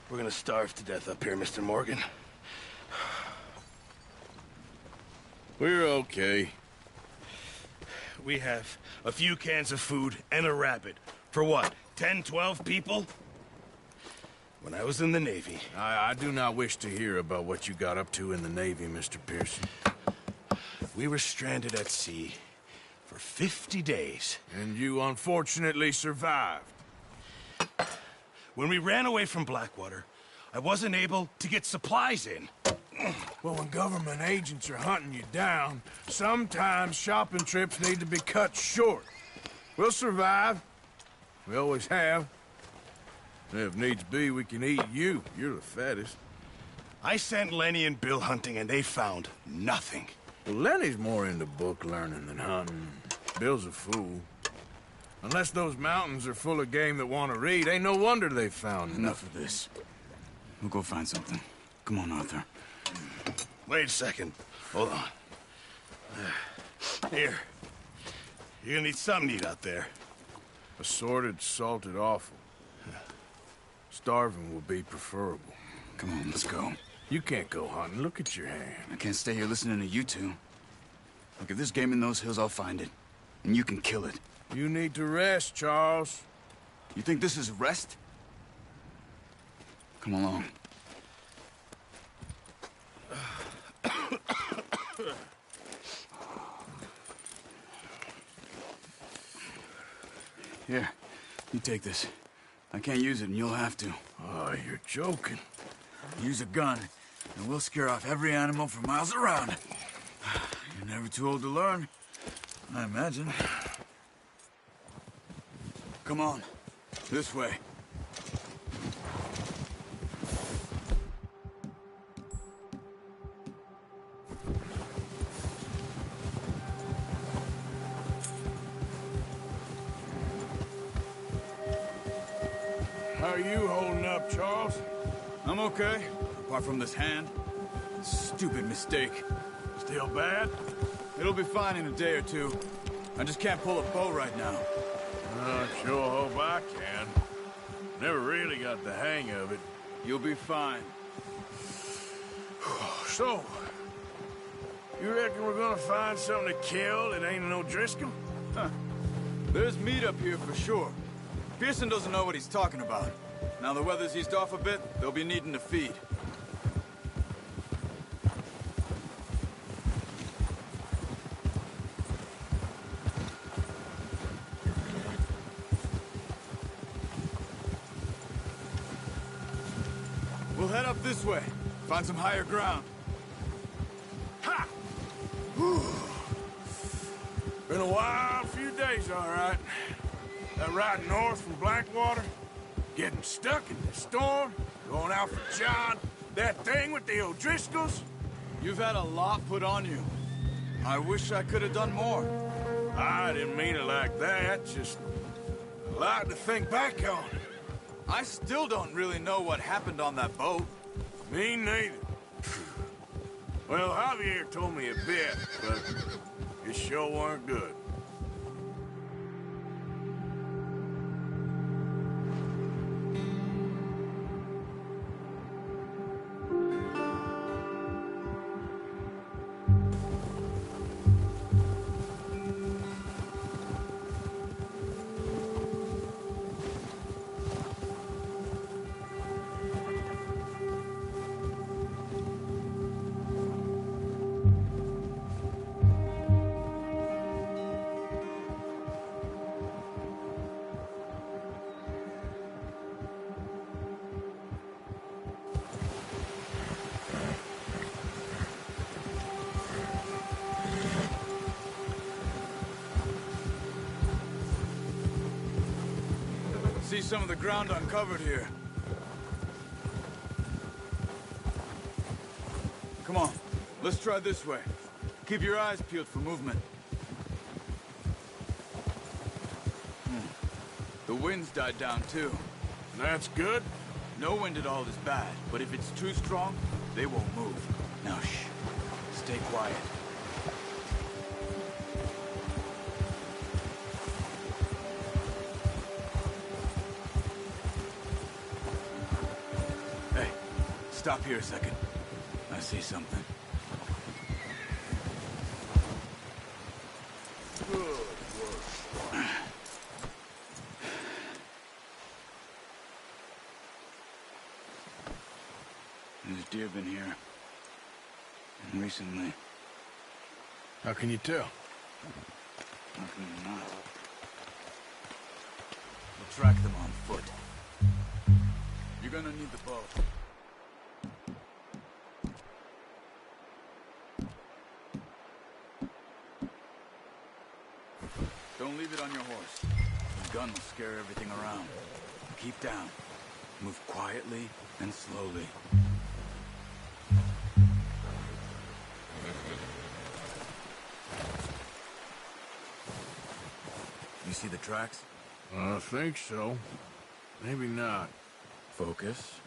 We're gonna starve to death up here, Mr. Morgan. We're okay. We have a few cans of food and a rabbit. For what, 10, 12 people? When I was in the Navy... I do not wish to hear about what you got up to in the Navy, Mr. Pearson. We were stranded at sea for 50 days. And you unfortunately survived. When we ran away from Blackwater, I wasn't able to get supplies in. Well, when government agents are hunting you down, sometimes shopping trips need to be cut short. We'll survive. We always have. And if needs be, we can eat you. You're the fattest. I sent Lenny and Bill hunting, and they found nothing. Well, Lenny's more into book learning than hunting. Bill's a fool. Unless those mountains are full of game that want to read, ain't no wonder they found Enough of this. We'll go find something. Come on, Arthur. Wait a second. Hold on. Here. You're gonna need something to eat out there. Assorted, salted offal. Starving will be preferable. Come on, let's go. You can't go hunting. Look at your hand. I can't stay here listening to you two. Look, if there's game in those hills, I'll find it. And you can kill it. You need to rest, Charles. You think this is rest? Come along. Here, you take this. I can't use it, and you'll have to. Oh, you're joking. Use a gun, and we'll scare off every animal for miles around. You're never too old to learn, I imagine. Come on, this way. How are you holding up, Charles? I'm okay, apart from this hand. Stupid mistake. Still bad? It'll be fine in a day or two. I just can't pull a bow right now. I sure hope I can. Never really got the hang of it. You'll be fine. So, you reckon we're gonna find something to kill that ain't no Driscoll? Huh. There's meat up here for sure. Pearson doesn't know what he's talking about. Now the weather's eased off a bit, they'll be needing to feed. We'll head up this way, find some higher ground. Ha! Whew. Been a wild few days, all right. That ride north from Blackwater, getting stuck in the storm, going out for John, that thing with the O'Driscolls. You've had a lot put on you. I wish I could have done more. I didn't mean it like that, just a lot to think back on. I still don't really know what happened on that boat. Me neither. Well, Javier told me a bit, but it sure weren't good. See some of the ground uncovered here. Come on, let's try this way. Keep your eyes peeled for movement. The wind's died down too. That's good. No wind at all is bad, but if it's too strong, they won't move. Now shh, stay quiet. Stop here a second. I see something. Good work. There's deer been here. And recently. How can you tell? How can you not? We'll track them on foot. You're gonna need the bow. Don't leave it on your horse. The gun will scare everything around. Keep down. Move quietly and slowly. You see the tracks? I think so. Maybe not. Focus.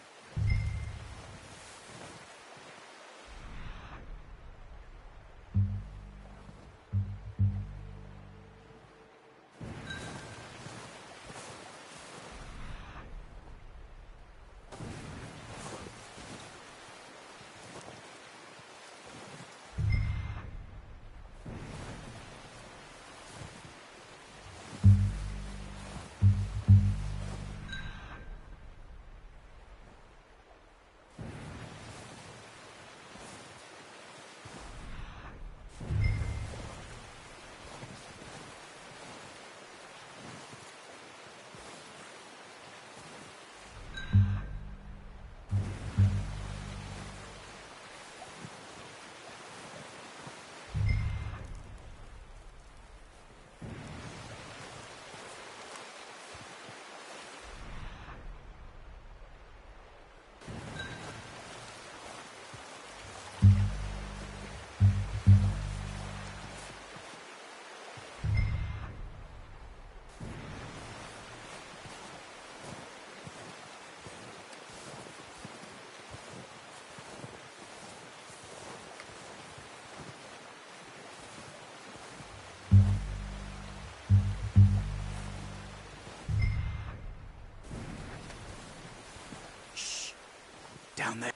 Down there.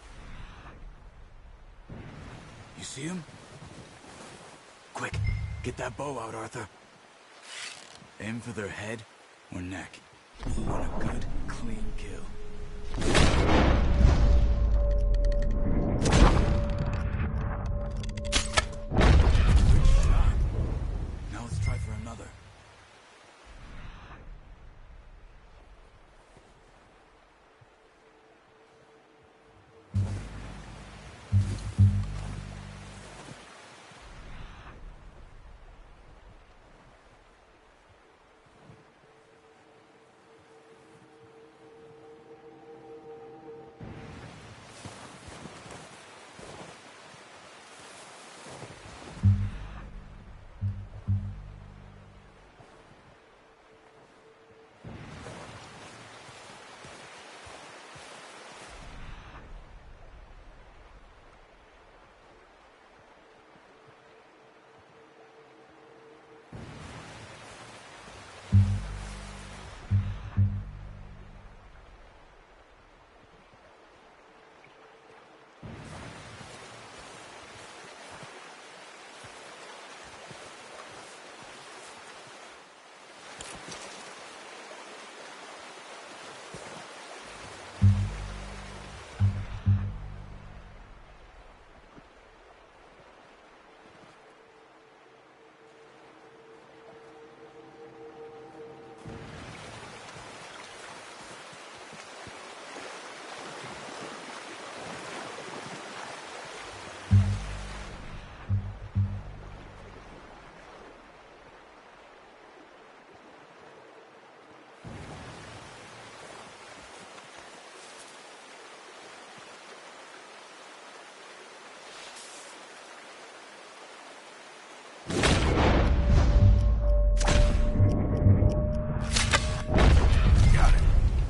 You see him? Quick, get that bow out, Arthur. Aim for their head or neck. You want a good, clean kill. Good shot. Now let's try for another.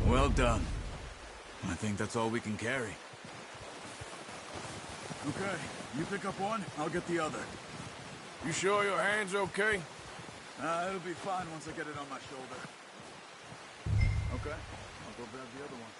Well done. I think that's all we can carry. Okay, you pick up one, I'll get the other. You sure your hand's okay? It'll be fine once I get it on my shoulder. Okay, I'll go grab the other one.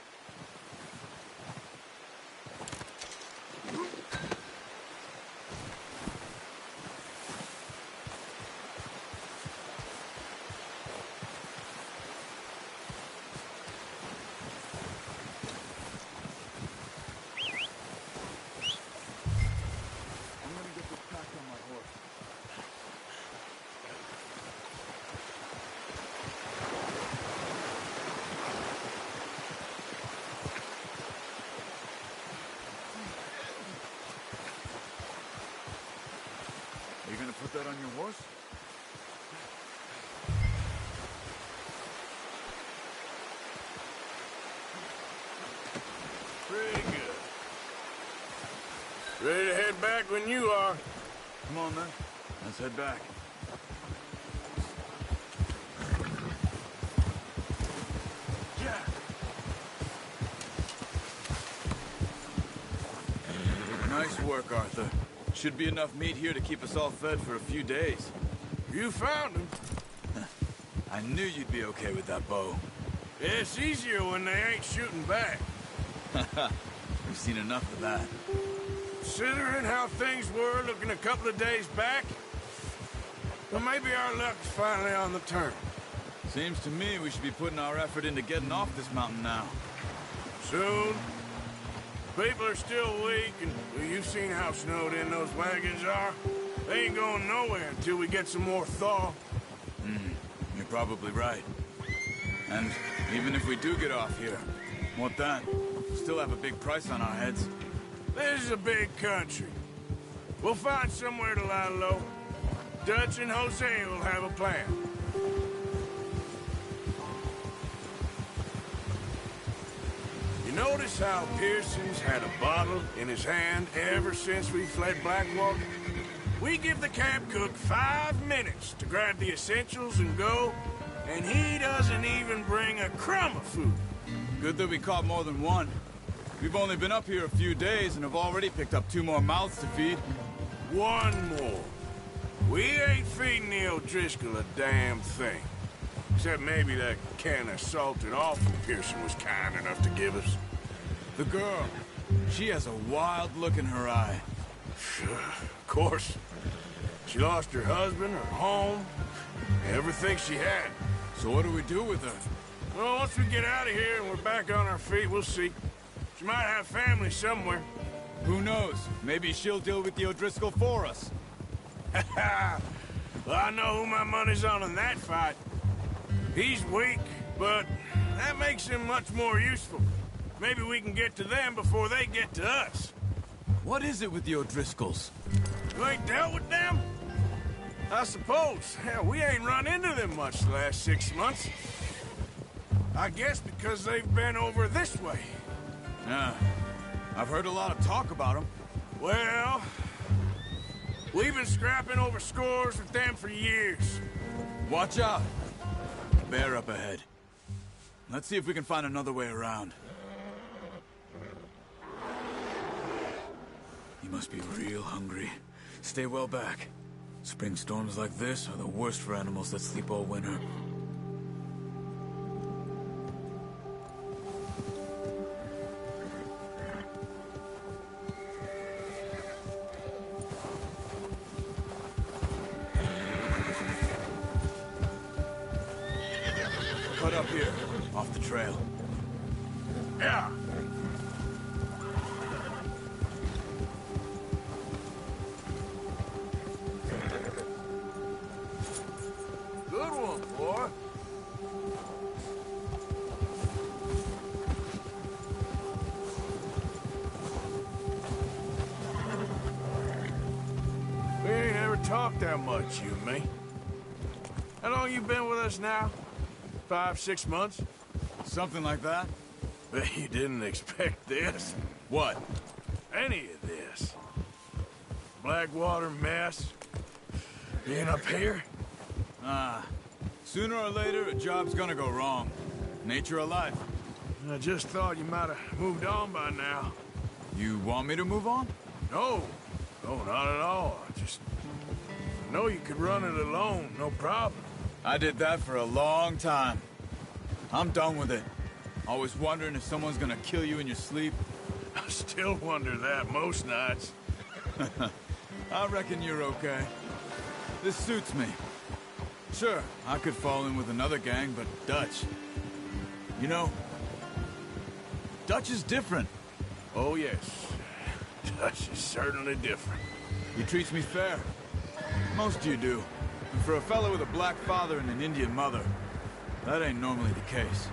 Are you gonna put that on your horse? Pretty good. Ready to head back when you are. Come on, then. Let's head back. Yeah. Nice work, Arthur. Should be enough meat here to keep us all fed for a few days. You found him. I knew you'd be okay with that bow. It's easier when they ain't shooting back. We've seen enough of that. Considering how things were looking a couple of days back, well, maybe our luck's finally on the turn. Seems to me we should be putting our effort into getting off this mountain now. Soon. People are still weak, and well, you've seen how snowed in those wagons are. They ain't going nowhere until we get some more thaw. You're probably right. And even if we do get off here, what then? Still have a big price on our heads. This is a big country. We'll find somewhere to lie low. Dutch and Jose will have a plan. You notice how Pearson's had a bottle in his hand ever since we fled Blackwater? We give the camp cook 5 minutes to grab the essentials and go, and he doesn't even bring a crumb of food. Good that we caught more than one. We've only been up here a few days and have already picked up 2 more mouths to feed. 1 more. We ain't feeding the O'Driscoll a damn thing. Except maybe that can of salted offal Pearson was kind enough to give us. The girl, she has a wild look in her eye. Of course. She lost her husband, her home, everything she had. So what do we do with her? Well, once we get out of here and we're back on our feet, we'll see. She might have family somewhere. Who knows? Maybe she'll deal with the O'Driscoll for us. Well, I know who my money's on in that fight. He's weak, but that makes him much more useful. Maybe we can get to them before they get to us. What is it with the O'Driscolls? You ain't dealt with them? I suppose. Hell, we ain't run into them much the last 6 months. I guess because they've been over this way. Yeah, I've heard a lot of talk about them. Well, we've been scrapping over scores with them for years. Watch out. Bear up ahead. Let's see if we can find another way around. You must be real hungry. Stay well back. Spring storms like this are the worst for animals that sleep all winter. Cut up here, off the trail. Yeah. Good one, boy. We ain't ever talked that much, you and me. How long you been with us now? 5, 6 months? Something like that? Bet you didn't expect this. What? Any of this. Blackwater mess. Being up here? Sooner or later, a job's gonna go wrong. Nature of life. I just thought you might have moved on by now. You want me to move on? No. No, not at all. I know you could run it alone, no problem. I did that for a long time. I'm done with it. Always wondering if someone's gonna kill you in your sleep. I still wonder that most nights. I reckon you're okay. This suits me. Sure, I could fall in with another gang, but Dutch... You know, Dutch is different. Oh, yes. Dutch is certainly different. He treats me fair. Most of you do. And for a fellow with a black father and an Indian mother, that ain't normally the case.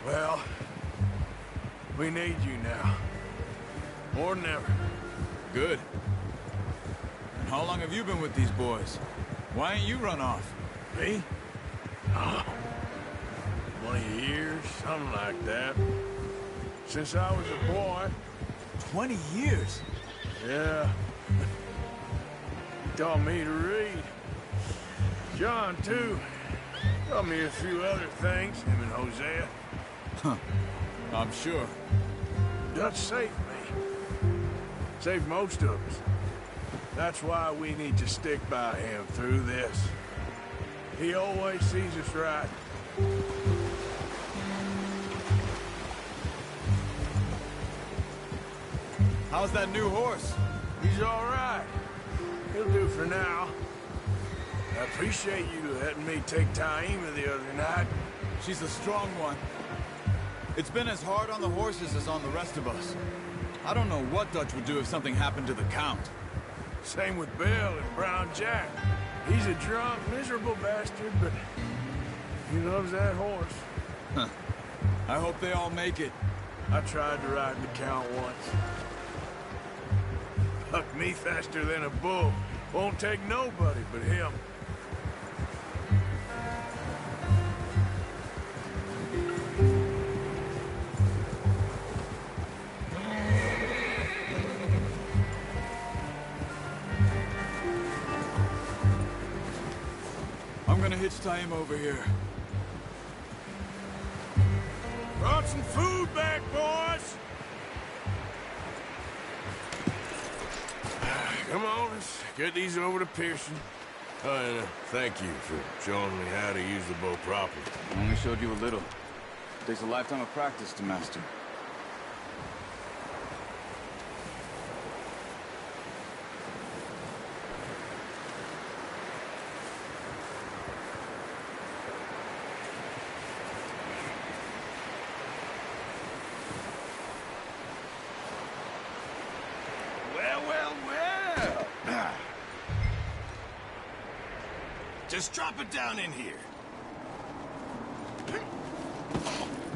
Well, we need you now. More than ever. Good. And how long have you been with these boys? Why ain't you run off? Me? Oh, 20 years, something like that. Since I was a boy. 20 years? Yeah. He taught me to read. John, too. Taught me a few other things, him and Hosea. Huh. I'm sure. Dutch saved me. Saved most of us. That's why we need to stick by him through this. He always sees us right. How's that new horse? He's all right. He'll do for now. I appreciate you letting me take Taima the other night. She's a strong one. It's been as hard on the horses as on the rest of us. I don't know what Dutch would do if something happened to the Count. Same with Bill and Brown Jack. He's a drunk, miserable bastard, but he loves that horse. Huh. I hope they all make it. I tried to ride the Count once. Bucked me faster than a bull. Won't take nobody but him. I'm gonna hitch Taima over here. Brought some food back, boys! Come on, let's get these over to Pearson. Oh, and thank you for showing me how to use the bow properly. I only showed you a little. Takes a lifetime of practice to master. Well. Just drop it down in here.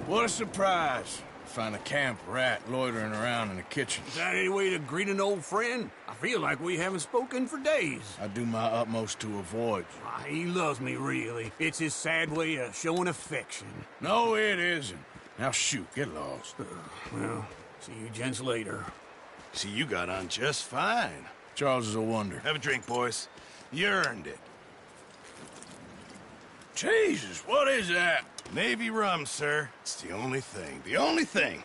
What a surprise. Find a camp rat loitering around in the kitchen. Is that any way to greet an old friend? I feel like we haven't spoken for days. I do my utmost to avoid you. He loves me, really. It's his sad way of showing affection. No, it isn't. Now shoot, get lost. Well, see you gents later. See, you got on just fine. Charles is a wonder. Have a drink, boys. You earned it. Jesus, what is that? Navy rum, sir. It's the only thing. The only thing.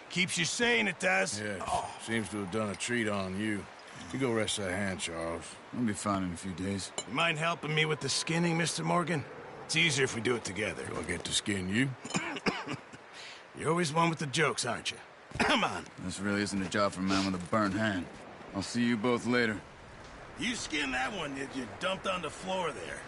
Keeps you sane, it does. Yes, seems to have done a treat on you. You go rest that hand, Charles. I'll be fine in a few days. You mind helping me with the skinning, Mr. Morgan? It's easier if we do it together. Do I get to skin you? You're always one with the jokes, aren't you? Come on. This really isn't a job for a man with a burnt hand. I'll see you both later. You skinned that one that you dumped on the floor there.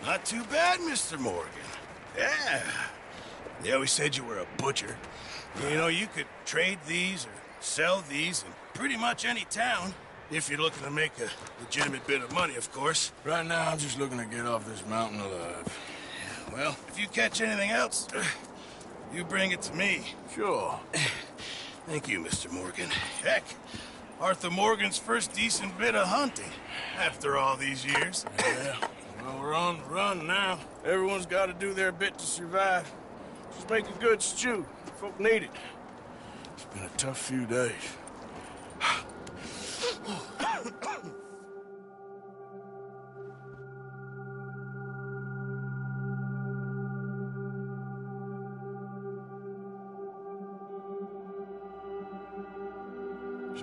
Not too bad, Mr. Morgan. Yeah. They always said you were a butcher. You know, you could trade these or sell these in pretty much any town. If you're looking to make a legitimate bit of money, of course. Right now, I'm just looking to get off this mountain alive. Well, if you catch anything else, you bring it to me. Sure. Thank you, Mr. Morgan. Heck, Arthur Morgan's first decent bit of hunting after all these years. Yeah. Well, we're on the run now. Everyone's got to do their bit to survive. Just make a good stew. Folk need it. It's been a tough few days.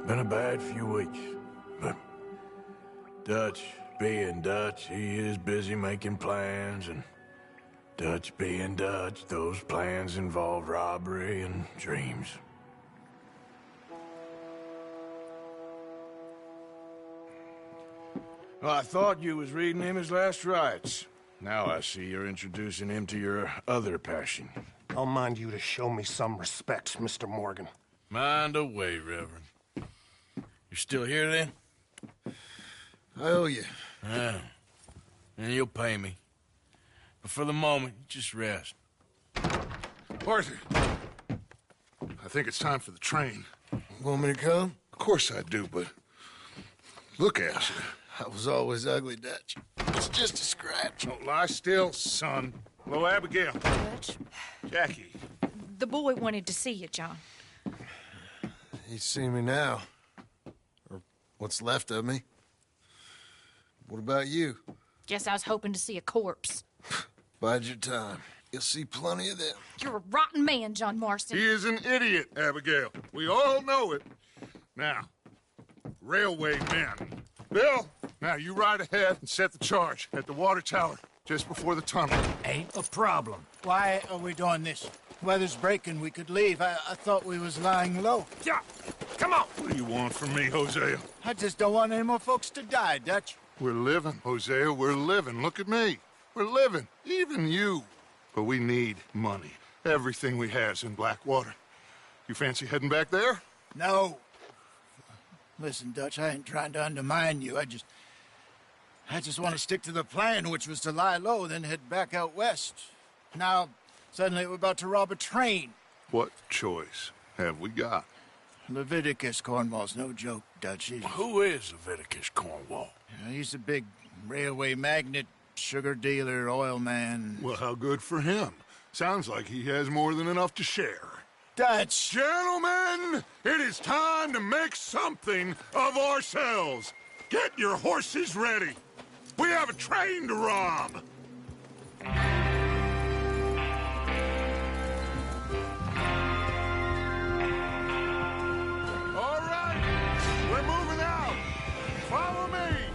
Been a bad few weeks, but Dutch being Dutch, he is busy making plans, and Dutch being Dutch, those plans involve robbery and dreams. Well, I thought you was reading him his last rites. Now I see you're introducing him to your other passion. I'll mind you to show me some respect, Mr. Morgan. Mind away, Reverend. You're still here, then? I owe you. Yeah. And you'll pay me. But for the moment, just rest. Arthur, I think it's time for the train. Want me to come? Of course I do, but look at you. I was always ugly, Dutch. It's just a scratch. Don't lie still, son. Hello, Abigail. Dutch, Jackie. the boy wanted to see you, John. He's seen me now. Or what's left of me. What about you? Guess I was hoping to see a corpse. Bide your time. You'll see plenty of them. You're a rotten man, John Marston. He is an idiot, Abigail. We all know it. Now, railway men. Bill, now you ride ahead and set the charge at the water tower just before the tunnel. Ain't a problem. Why are we doing this? Weather's breaking. We could leave. I thought we was lying low. Yeah, come on. What do you want from me, Hosea? I just don't want any more folks to die, Dutch. We're living, Hosea. We're living. Look at me. We're living. Even you. But we need money. Everything we has in Blackwater. You fancy heading back there? No. Listen, Dutch, I ain't trying to undermine you. I just want to stick to the plan, which was to lie low, then head back out west. Now, suddenly we're about to rob a train. What choice have we got? Leviticus Cornwall's no joke, Dutch. Who is Leviticus Cornwall? He's a big railway magnate, sugar dealer, oil man. Well, how good for him. Sounds like he has more than enough to share. Dutch! Gentlemen, it is time to make something of ourselves. Get your horses ready. We have a train to rob. All right, we're moving out. Follow me.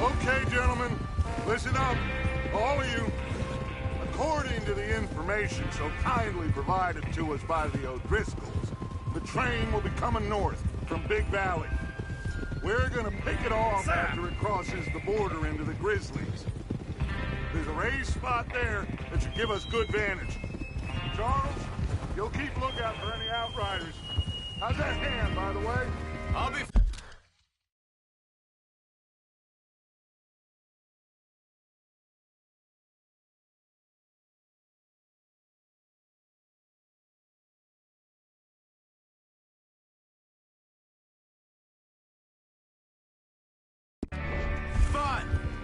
Okay, gentlemen, listen up, all of you. According to the information so kindly provided to us by the O'Driscolls, the train will be coming north from Big Valley. We're gonna pick it off after it crosses the border into the Grizzlies. There's a raised spot there that should give us good vantage. Charles, you'll keep lookout for any outriders. How's that hand, by the way? I'll be...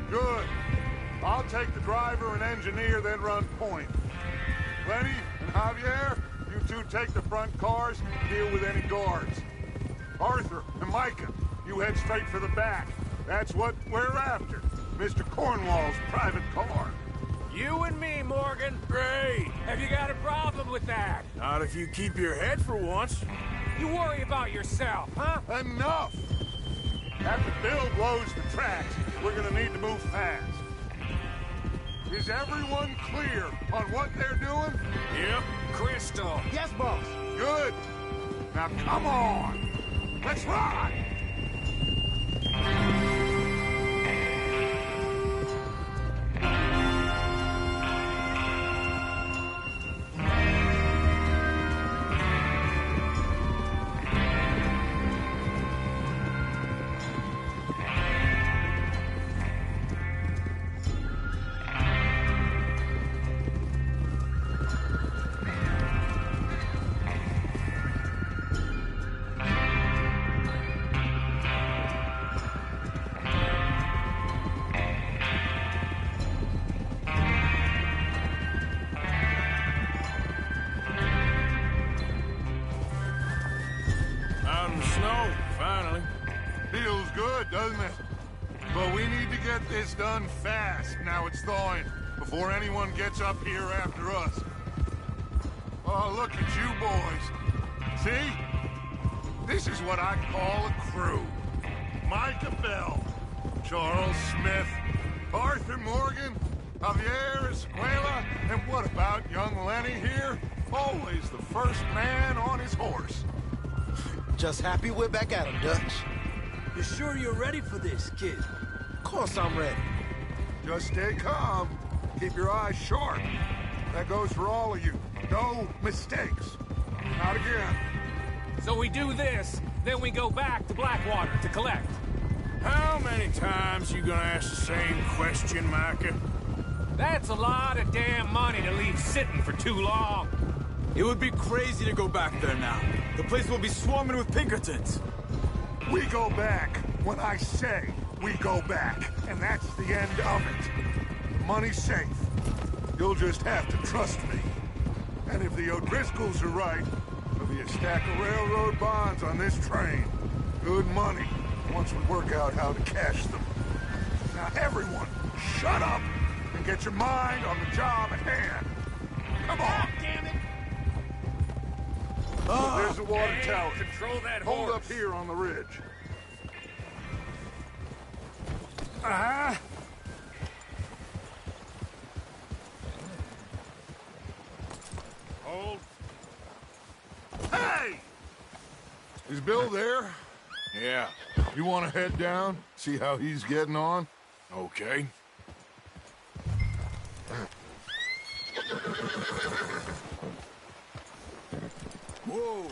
Good. I'll take the driver and engineer, then run point. Lenny and Javier, you two take the front cars and deal with any guards. Arthur and Micah, you head straight for the back. That's what we're after. Mr. Cornwall's private car. You and me, Morgan. Great. Have you got a problem with that? Not if you keep your head for once. You worry about yourself, huh? Enough! After Bill blows the tracks, we're gonna need to move fast. Is everyone clear on what they're doing? Yep. Crystal. Yes, boss. Good. Now come on. Let's ride! good, doesn't it? But we need to get this done fast, now it's thawing, before anyone gets up here after us. Oh, look at you boys. See? This is what I call a crew. Micah Bell, Charles Smith, Arthur Morgan, Javier Escuela, and what about young Lenny here? Always the first man on his horse. Just happy we're back at him, Dutch. You sure you're ready for this, kid? Of course I'm ready. Just stay calm. Keep your eyes sharp. That goes for all of you. No mistakes. Not again. So we do this, then we go back to Blackwater to collect. How many times you gonna ask the same question, Micah? That's a lot of damn money to leave sitting for too long. It would be crazy to go back there now. The place will be swarming with Pinkertons. We go back when I say we go back, and that's the end of it. Money's safe. You'll just have to trust me. And if the O'Driscolls are right, there'll be a stack of railroad bonds on this train. Good money, once we work out how to cash them. Now everyone, shut up and get your mind on the job at hand. Come on. Damn it! There's the water tower. Control that Hold horse. up here on the ridge. Hold. Hey! Is Bill there? Yeah. You want to head down, see how he's getting on? Okay. Whoa!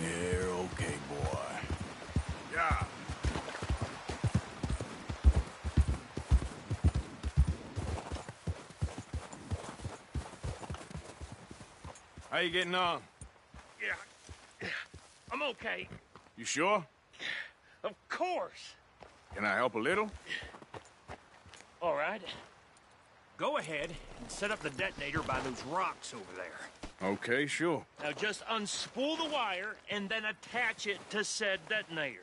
You're okay, boy. Yeah. How you getting on? Yeah. I'm okay. You sure? Of course. Can I help a little? All right. Go ahead and set up the detonator by those rocks over there. Okay, sure. Now just unspool the wire and then attach it to said detonator.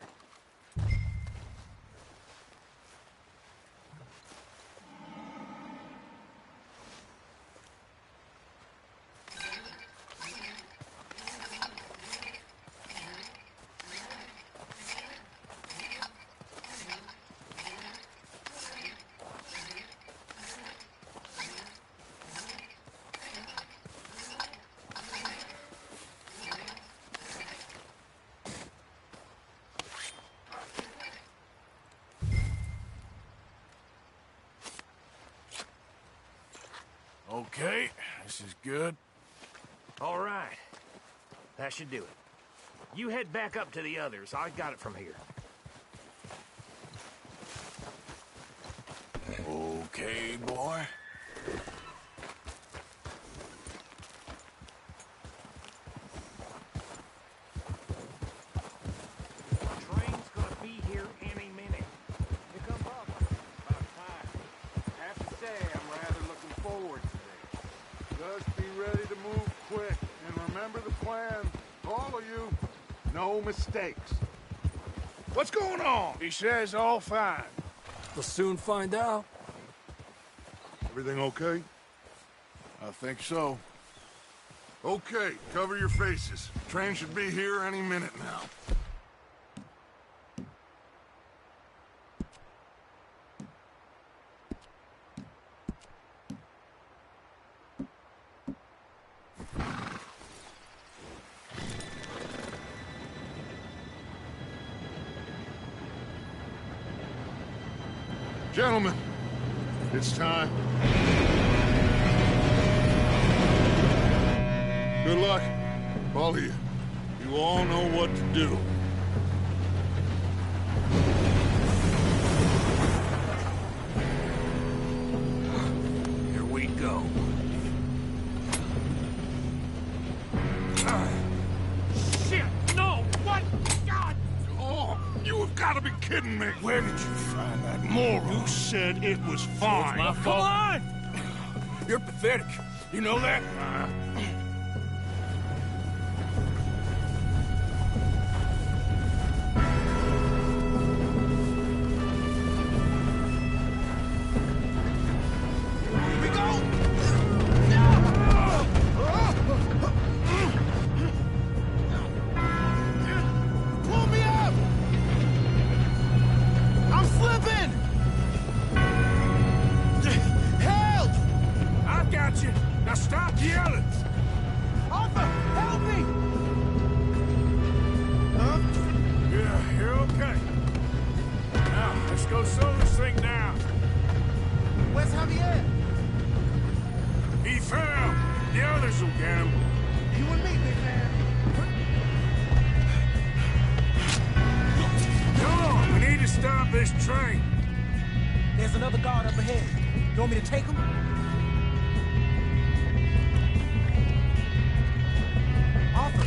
Okay, this is good. All right. That should do it. You head back up to the others. I got it from here. Okay, boy. Train's gonna be here any minute. Here comes up. About time. I have to say, I'm rather looking forward to this. Just be ready to move quick, and remember the plan. All of you, no mistakes. What's going on? He says all fine. We'll soon find out. Everything okay? I think so. Okay, cover your faces. Train should be here any minute now. Gentlemen, it's time. Good luck, all of you. You all know what to do. Here we go. Shit! No! What? God! Oh, you have got to be kidding me. Where did you find that Moro. You said it was fine. It's my fault. Come on! You're pathetic. You know that? There's another guard up ahead. You want me to take him? Arthur,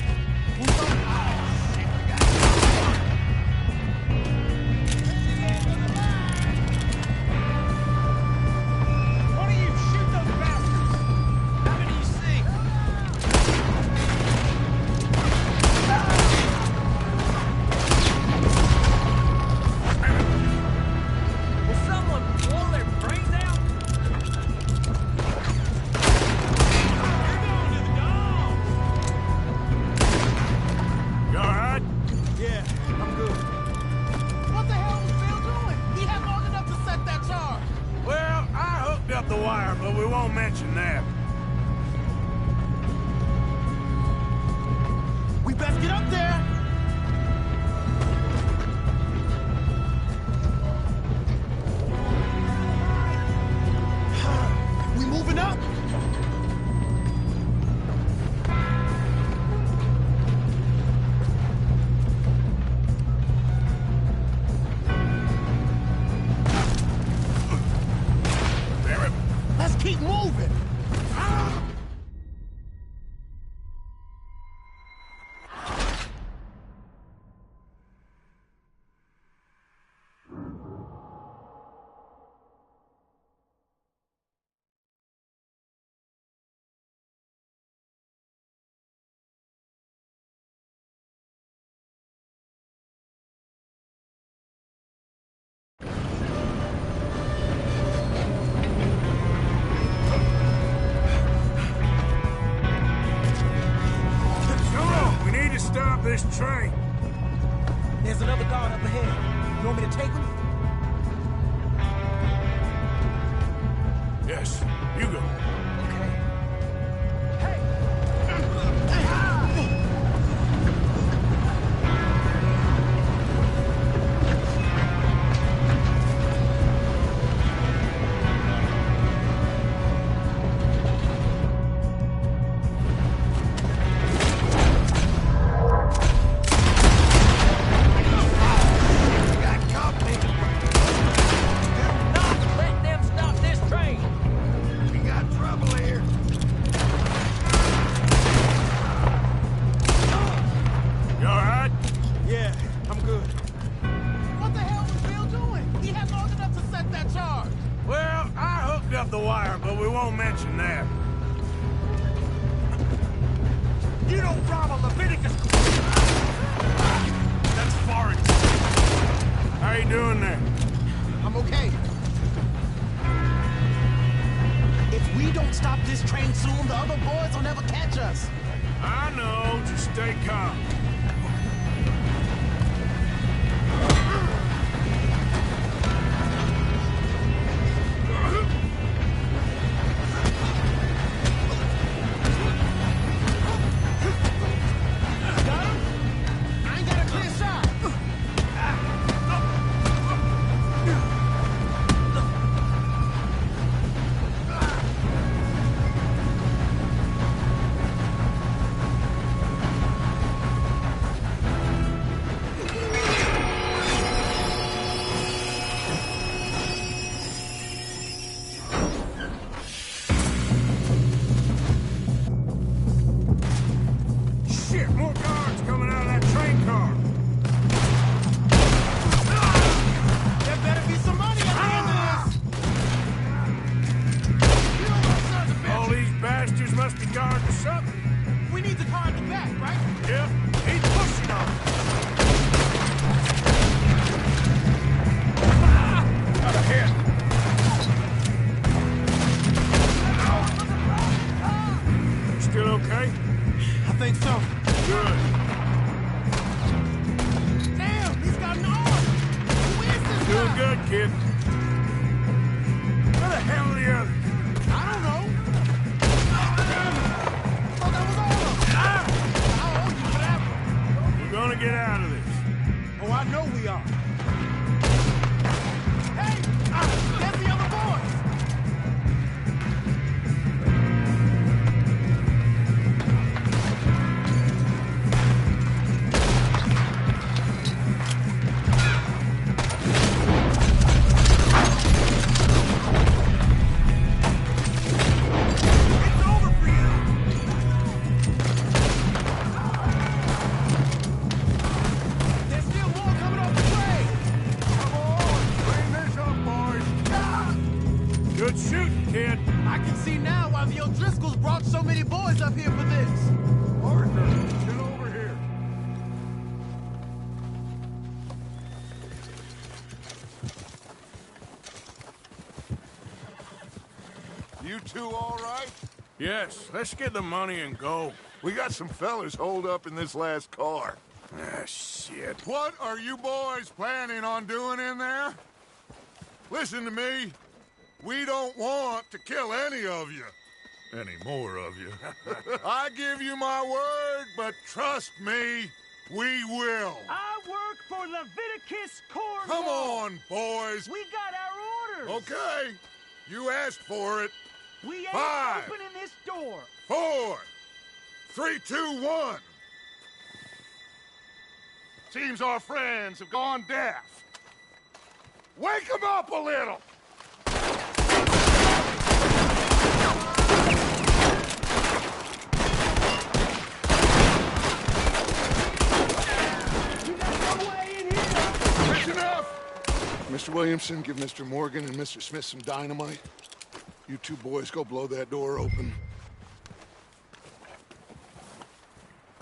move up. Oh, shit, we got One of you, shoot those bastards! How many you see? Will someone blow their brains out? You alright? Yeah, I'm good. What the hell was Bill doing? He had long enough to set that charge. Well, I hooked up the wire, but we won't mention that. We best get up there. We moving up? Damn it. Let's keep moving. Come on, we need to stop this train. There's another guard up ahead. You want me to take him? Yes, you go. Okay. Hey! Not let them stop this train! We got trouble here. You alright? Yeah, I'm good. What the hell was Bill doing? He had long enough to set that charge. Well, I hooked up the wire, but we won't mention that. You don't rob a Leviticus. That's foreign. How you doing there? I'm okay. If we don't stop this train soon, the other boys will never catch us. I know, just stay calm. Got him? I ain't got a clear shot. Good shooting, kid. I can see now why the O'Driscolls brought so many boys up here for this. Arthur, get over here. You two all right? Yes, let's get the money and go. We got some fellas holed up in this last car. Ah, shit. What are you boys planning on doing in there? Listen to me. We don't want to kill any of you. Any more of you. I give you my word, but trust me, we will. I work for Leviticus Cornwall. Come on, boys. We got our orders. Okay. You asked for it. We ain't 5, opening this door. 4, 3, 2, 1. Seems our friends have gone deaf. Wake them up a little. That's enough! Mr. Williamson, give Mr. Morgan and Mr. Smith some dynamite. You two boys go blow that door open.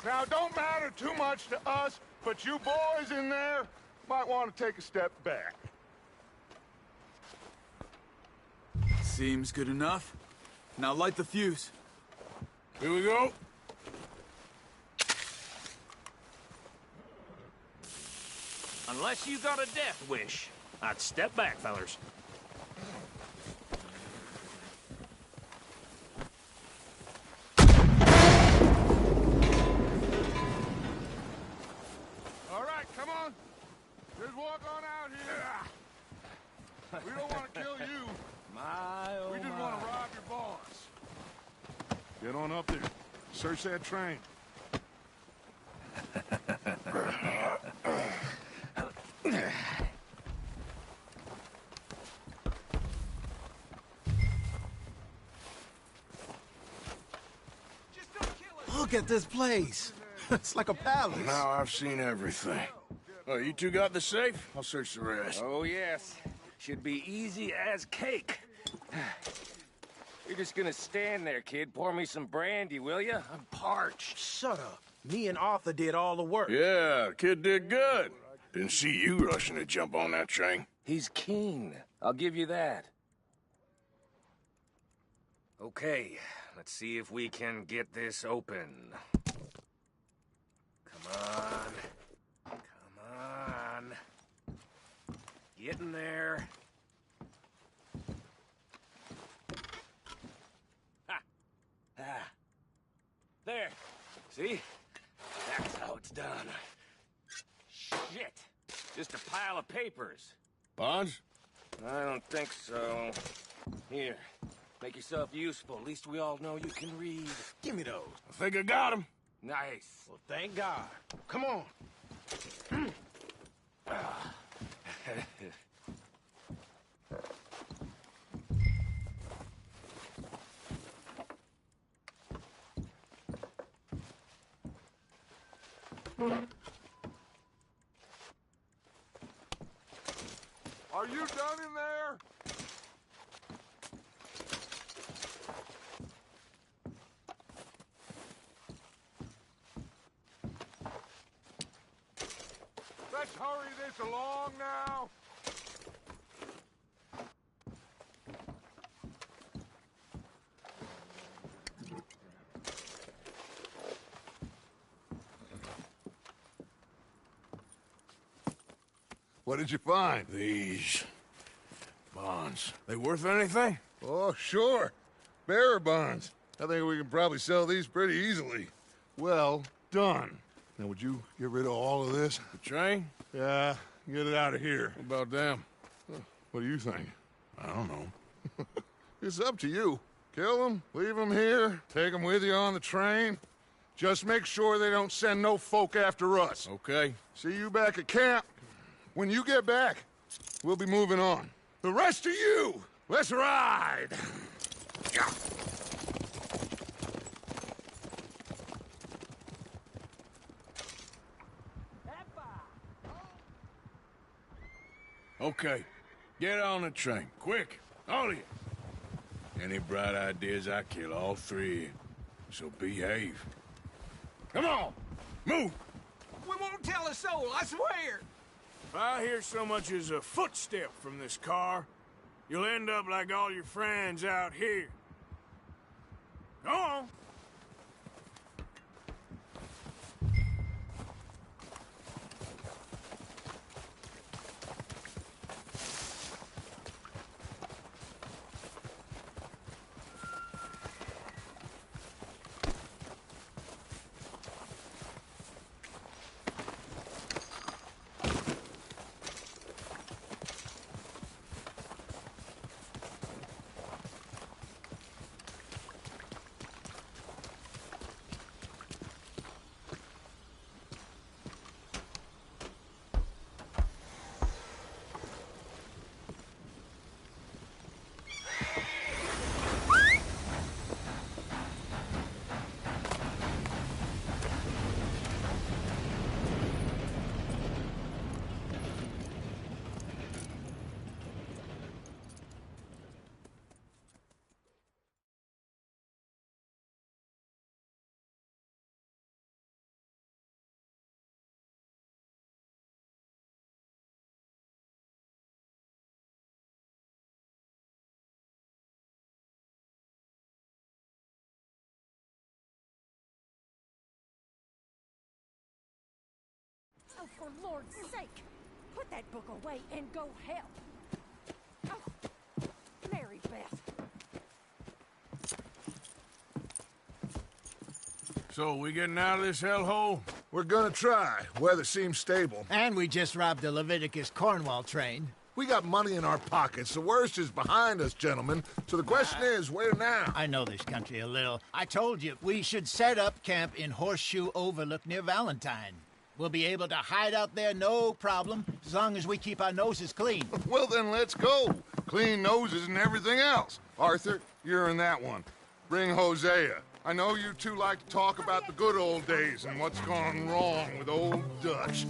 Now, don't matter too much to us, but you boys in there might want to take a step back. Seems good enough. Now light the fuse. Here we go. Unless you got a death wish, I'd step back, fellers. All right, come on. Just walk on out here. We don't want to kill you. We just want to rob your boss. Get on up there. Search that train. Look at this place. It's like a palace. Now I've seen everything. Oh, you two got the safe? I'll search the rest. Oh, yes. Should be easy as cake. You're just gonna stand there, kid. Pour me some brandy, will you? I'm parched. Shut up. Me and Arthur did all the work. Yeah, kid did good. Didn't see you rushing to jump on that train. He's keen. I'll give you that. Okay, let's see if we can get this open. Come on. Come on. Get in there. Ha! Ah. There. See? That's how it's done. Shit. Just a pile of papers. Bonds? I don't think so. Here. Make yourself useful. At least we all know you can read. Give me those. I think I got him. Nice. Well, thank God. Come on. Are you done in there? Let's hurry this along now. What did you find? These bonds. They worth anything? Oh, sure. Bearer bonds. I think we can probably sell these pretty easily. Well done. Now, would you get rid of all of this? The train? Yeah, get it out of here. What about them? What do you think? I don't know. It's up to you. Kill them, leave them here, take them with you on the train. Just make sure they don't send no folk after us. Okay. See you back at camp. When you get back, we'll be moving on. The rest of you, let's ride! Okay. Get on the train. Quick. All of you. Any bright ideas, I kill all three. So behave. Come on! Move! We won't tell a soul, I swear! If I hear so much as a footstep from this car, you'll end up like all your friends out here. Go on! Oh, for Lord's sake! Put that book away and go help! Oh, Mary Beth. So, we getting out of this hellhole? We're gonna try. Weather seems stable. And we just robbed the Leviticus Cornwall train. We got money in our pockets. The worst is behind us, gentlemen. So the question is, where now? I know this country a little. I told you, we should set up camp in Horseshoe Overlook near Valentine. We'll be able to hide out there, no problem, as long as we keep our noses clean. Well, then let's go. Clean noses and everything else. Arthur, you're in that one. Bring Hosea. I know you two like to talk about the good old days and what's gone wrong with old Dutch.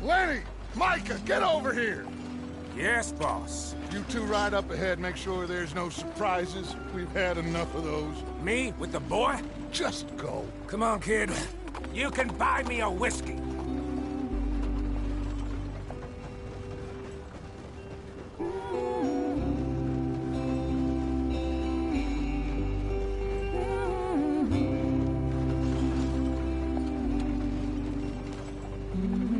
Lenny! Micah, get over here! Yes, boss. You two ride up ahead, make sure there's no surprises. We've had enough of those. Me? With the boy? Just go. Come on, kid. You can buy me a whiskey. Mm-hmm.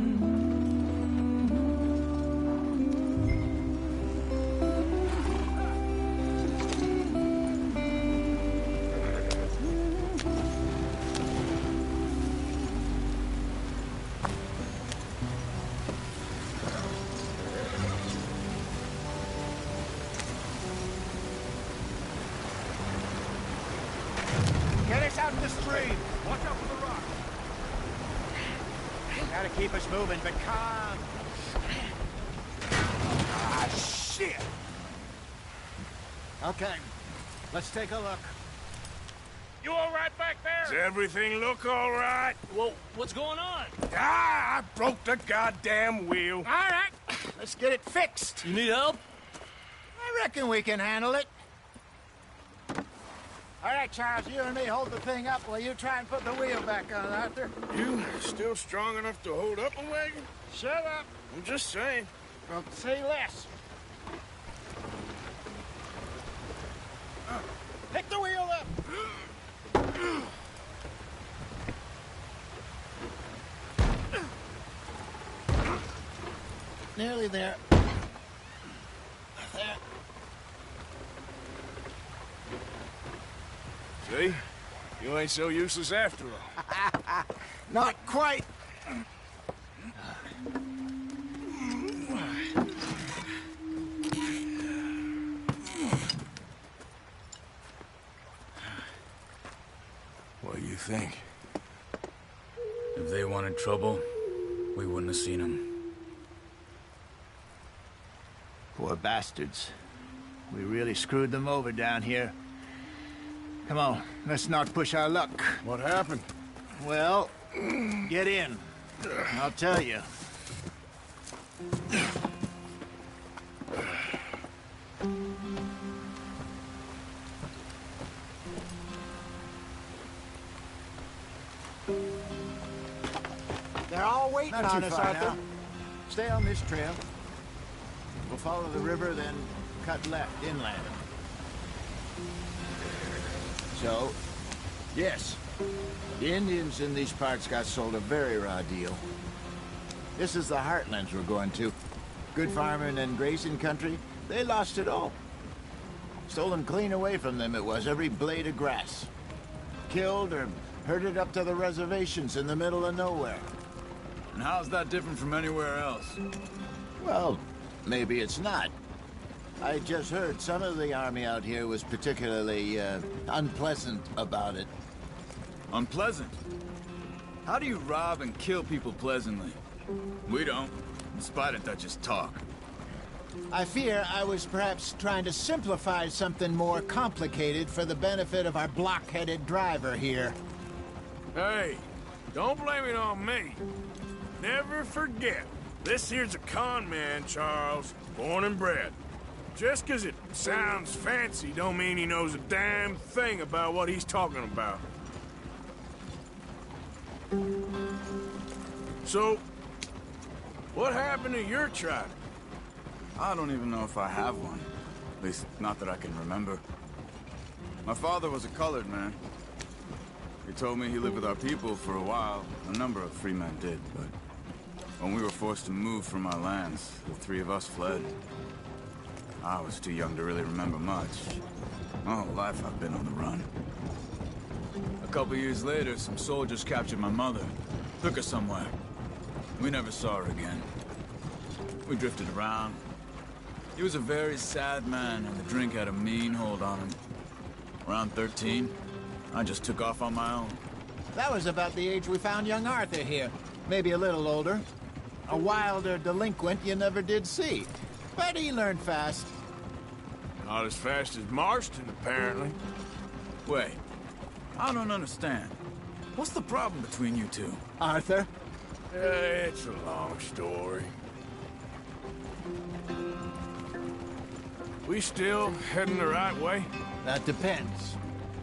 Gotta keep us moving, but calm. Ah, shit! Okay, let's take a look. You all right back there? Does everything look all right? Well, what's going on? Ah, I broke the goddamn wheel. All right, let's get it fixed. You need help? I reckon we can handle it. All right, Charles, you and me hold the thing up while you try and put the wheel back on, Arthur. You still strong enough to hold up a wagon? Shut up. I'm just saying. Well, say less. Pick the wheel up. Nearly there. There. See? You ain't so useless after all. Not quite. What do you think? If they wanted trouble, we wouldn't have seen them. Poor bastards. We really screwed them over down here. Come on, let's not push our luck. What happened? Well, get in. I'll tell you. They're all waiting on us, Arthur. Stay on this trail. We'll follow the river, then cut left inland. So, yes, the Indians in these parts got sold a very raw deal. This is the heartlands we're going to. Good farming and grazing country, they lost it all. Stolen clean away from them it was, every blade of grass. Killed or herded up to the reservations in the middle of nowhere. And how's that different from anywhere else? Well, maybe it's not. I just heard some of the army out here was particularly, unpleasant about it. Unpleasant? How do you rob and kill people pleasantly? We don't, in spite of Dutch's talk. I fear I was perhaps trying to simplify something more complicated for the benefit of our block-headed driver here. Hey, don't blame it on me. Never forget, this here's a con man, Charles, born and bred. Just 'cause it sounds fancy don't mean he knows a damn thing about what he's talking about. So, what happened to your tribe? I don't even know if I have one. At least, not that I can remember. My father was a colored man. He told me he lived with our people for a while. A number of free men did, but when we were forced to move from our lands, the three of us fled. I was too young to really remember much. My whole life I've been on the run. A couple years later, some soldiers captured my mother. Took her somewhere. We never saw her again. We drifted around. He was a very sad man, and the drink had a mean hold on him. Around 13, I just took off on my own. That was about the age we found young Arthur here. Maybe a little older. A wilder delinquent you never did see. But he learned fast. Not as fast as Marston, apparently. Wait, I don't understand. What's the problem between you two? Arthur? It's a long story. We still heading the right way? That depends.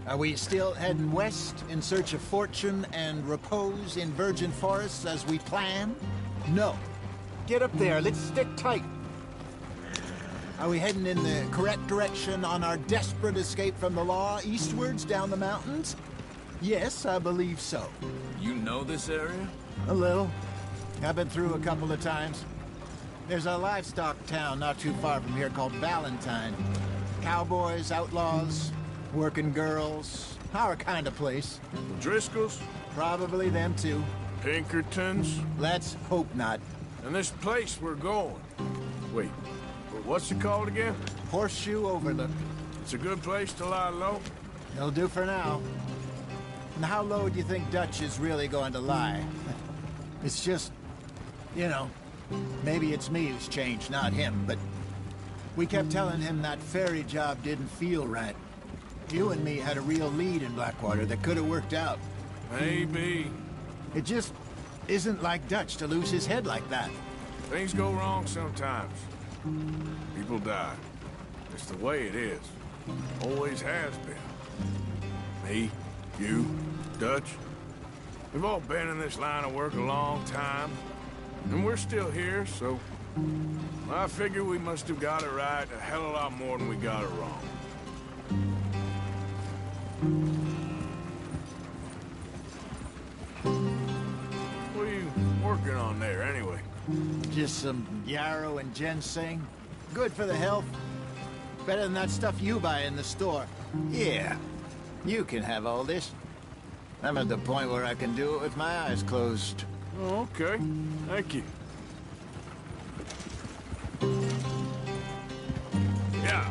Are we still heading west in search of fortune and repose in virgin forests as we planned? No. Get up there, let's stick tight. Are we heading in the correct direction on our desperate escape from the law eastwards down the mountains? Yes, I believe so. You know this area? A little. I've been through a couple of times. There's a livestock town not too far from here called Valentine. Cowboys, outlaws, working girls, our kind of place. Driscolls? Probably them too. Pinkertons? Let's hope not. And this place we're going. Wait, what's it called again? Horseshoe Overlook. It's a good place to lie low? It'll do for now. And how low do you think Dutch is really going to lie? It's just You know, maybe it's me who's changed, not him, but we kept telling him that ferry job didn't feel right. You and me had a real lead in Blackwater that could have worked out. Maybe. It just isn't like Dutch to lose his head like that. Things go wrong sometimes. People die. It's the way it is. Always has been. Me, you, Dutch. We've all been in this line of work a long time. And we're still here, so... I figure we must have got it right a hell of a lot more than we got it wrong. What are you working on there, anyway? Just some yarrow and ginseng. Good for the health. Better than that stuff you buy in the store. Yeah, you can have all this. I'm at the point where I can do it with my eyes closed. Oh, okay. Thank you. Yeah.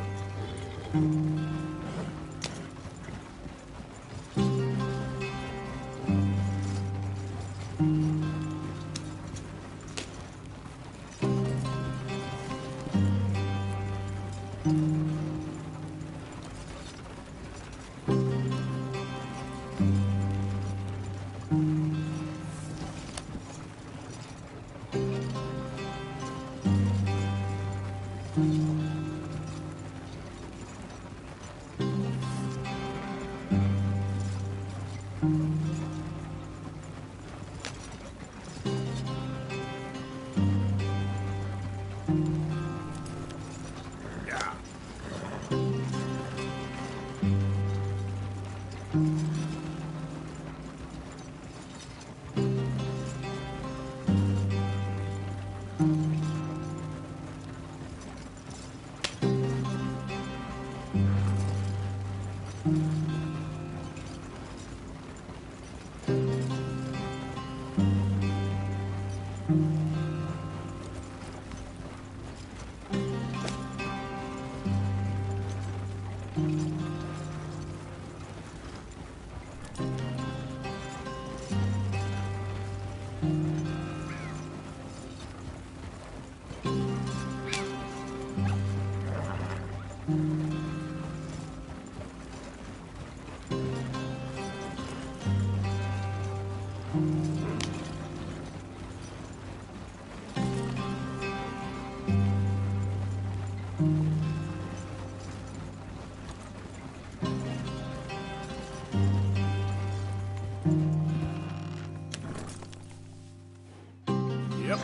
Yep.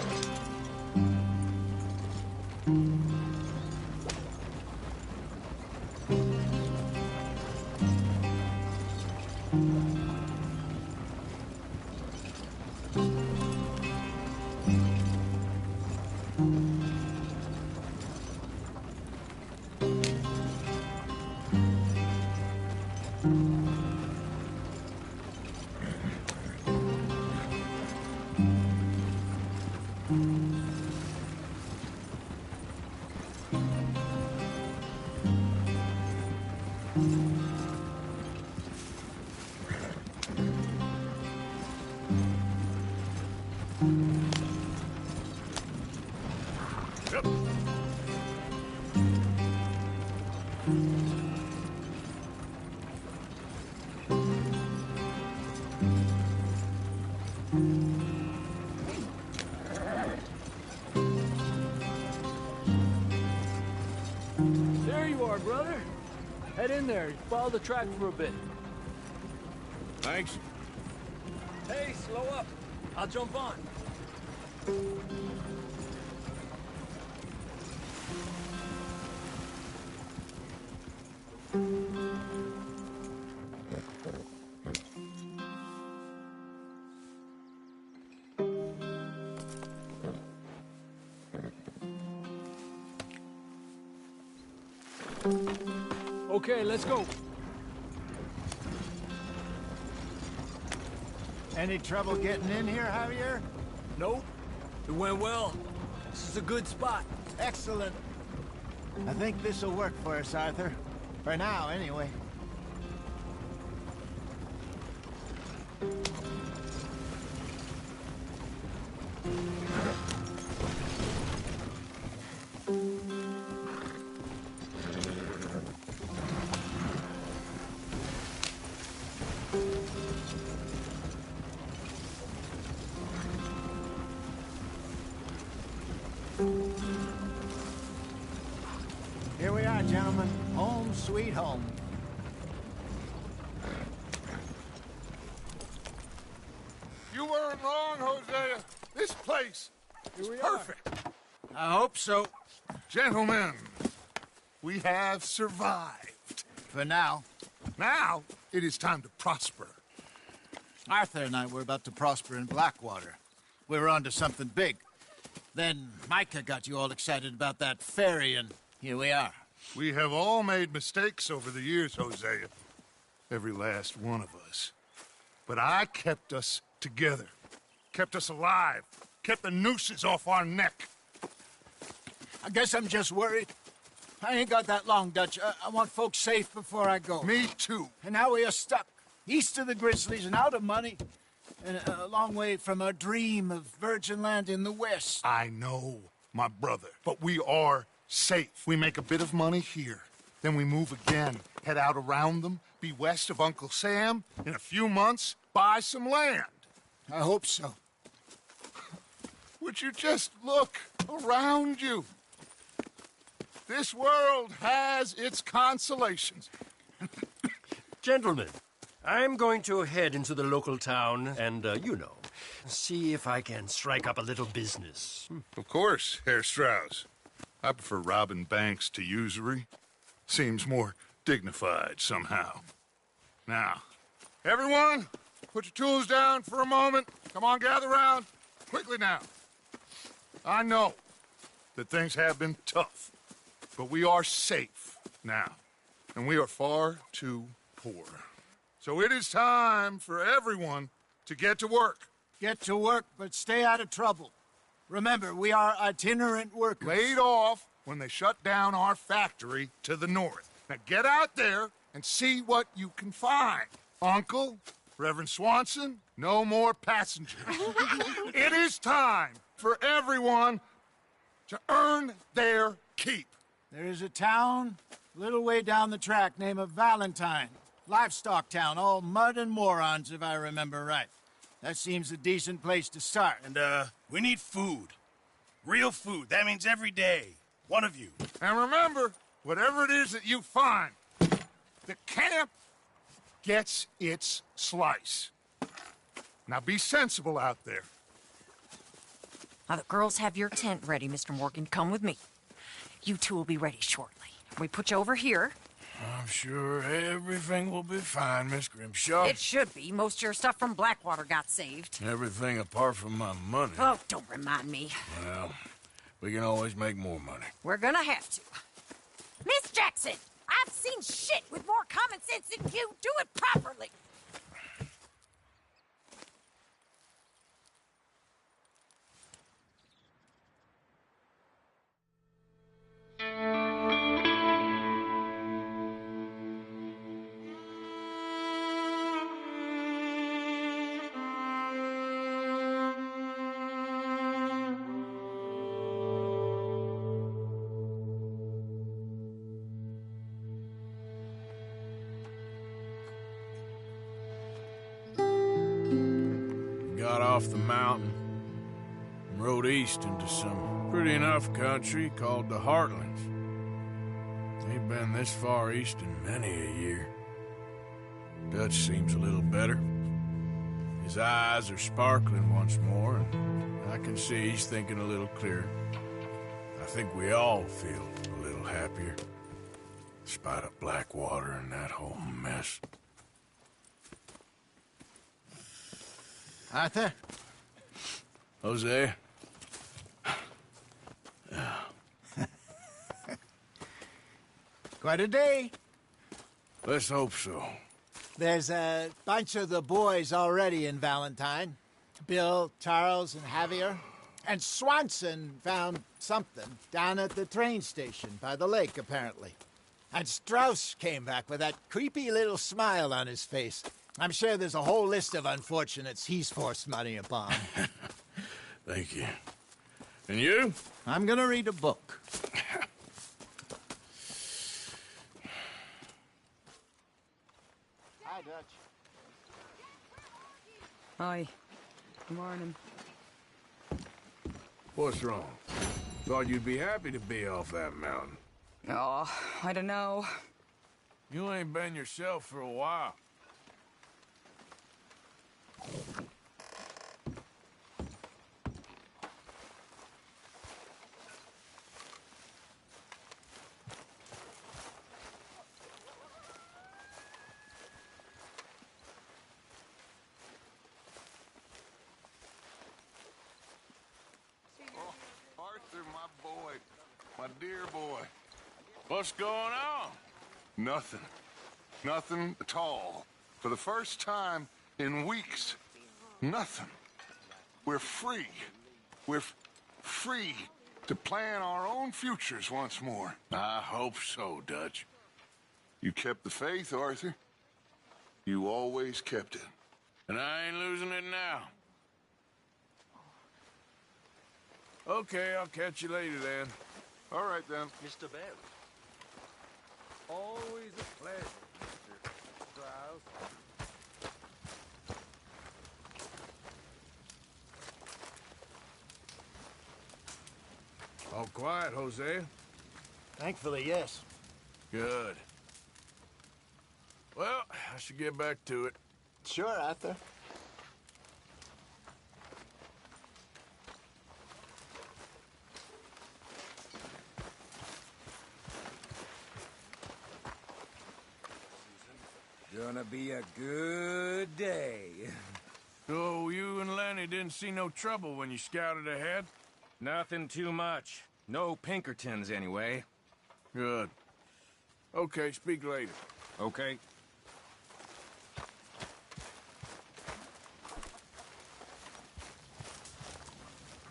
Yep. There you are, brother. Head in there. Follow the track for a bit. Thanks. Hey, slow up. I'll jump on. Okay, let's go. Any trouble getting in here, Javier? Nope. It went well. This is a good spot. Excellent. I think this'll work for us, Arthur. For now, anyway. Here we are, gentlemen. Home sweet home. You weren't wrong, Hosea. This place is perfect. I hope so. Gentlemen, we have survived. For now. Now, it is time to prosper. Arthur and I were about to prosper in Blackwater. We were on to something big. Then Micah got you all excited about that ferry, and here we are. We have all made mistakes over the years, Hosea. Every last one of us. But I kept us together. Kept us alive. Kept the nooses off our neck. I guess I'm just worried. I ain't got that long, Dutch. I want folks safe before I go. Me too. And now we are stuck. East of the Grizzlies and out of money. And a long way from our dream of virgin land in the west. I know, my brother. But we are safe. We make a bit of money here. Then we move again. Head out around them. Be west of Uncle Sam. In a few months, buy some land. I hope so. Would you just look around you? This world has its consolations. Gentlemen, I'm going to head into the local town and, see if I can strike up a little business. Of course, Herr Strauss. I prefer robbing banks to usury. Seems more dignified somehow. Now, everyone, put your tools down for a moment. Come on, gather round. Quickly now. I know that things have been tough, but we are safe now, and we are far too poor. So it is time for everyone to get to work. Get to work, but stay out of trouble. Remember, we are itinerant workers. Laid off when they shut down our factory to the north. Now get out there and see what you can find. Uncle, Reverend Swanson, no more passengers. It is time for everyone to earn their keep. There is a town a little way down the track named Valentine. Livestock town, all mud and morons, if I remember right. That seems a decent place to start. And, we need food. Real food. That means every day. One of you. And remember, whatever it is that you find, the camp gets its slice. Now be sensible out there. Now, the girls have your tent ready, Mr. Morgan. Come with me. You two will be ready shortly. We put you over here. I'm sure everything will be fine, Miss Grimshaw. It should be. Most of your stuff from Blackwater got saved. Everything apart from my money. Oh, don't remind me. Well, we can always make more money. We're gonna have to. Miss Jackson, I've seen shit with more common sense than you. Do it properly. Got off the mountain and rode east into some pretty enough country called the Heartlands. Ain't been this far east in many a year. Dutch seems a little better. His eyes are sparkling once more, and I can see he's thinking a little clearer. I think we all feel a little happier, in spite of Blackwater and that whole mess. Arthur? Jose? Quite a day. Let's hope so. There's a bunch of the boys already in Valentine. Bill, Charles, and Javier. And Swanson found something down at the train station by the lake, apparently. And Strauss came back with that creepy little smile on his face. I'm sure there's a whole list of unfortunates he's forced money upon. Thank you. And you? I'm gonna read a book. Hi, Dutch. Hi. Good morning. What's wrong? Thought you'd be happy to be off that mountain. Oh, I don't know. You ain't been yourself for a while. Arthur, my boy. My dear boy. What's going on? Nothing. Nothing at all. For the first time in weeks. Nothing. We're free. We're free to plan our own futures once more. I hope so, Dutch. You kept the faith, Arthur. You always kept it. And I ain't losing it now. Okay, I'll catch you later then. All right, then. Mr. Bell. Always a pleasure, Mr. Strauss. All quiet, Hosea? Thankfully, yes. Good. Well, I should get back to it. Sure, Arthur. Gonna be a good day. So you and Lenny didn't see no trouble when you scouted ahead? Nothing too much. No Pinkertons, anyway. Good. Okay, speak later. Okay.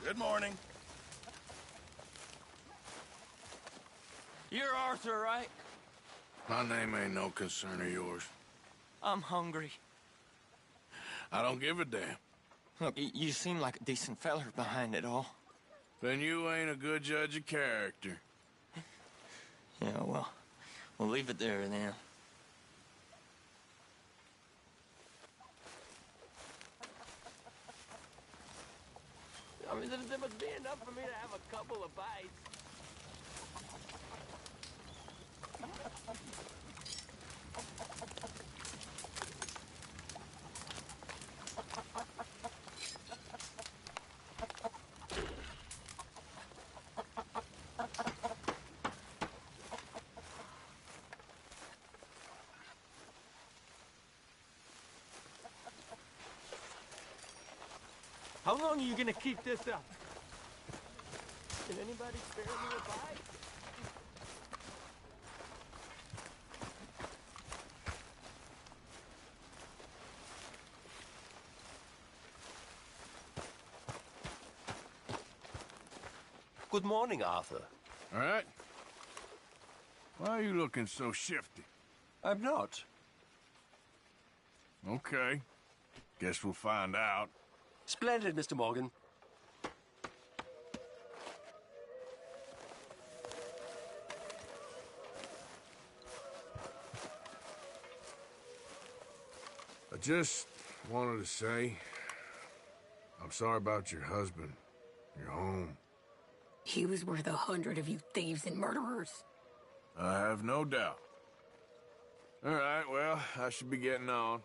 Good morning. You're Arthur, right? My name ain't no concern of yours. I'm hungry. I don't give a damn. Look, you seem like a decent feller behind it all. Then you ain't a good judge of character. Yeah, well, we'll leave it there then. I mean, there must be enough for me to have a couple of bites. How long are you gonna keep this up? Can anybody spare me a bite? Good morning, Arthur. All right? Why are you looking so shifty? I'm not. Okay. Guess we'll find out. Splendid, Mr. Morgan. I just wanted to say, I'm sorry about your husband, your home. He was worth 100 of you thieves and murderers. I have no doubt. All right, well, I should be getting on.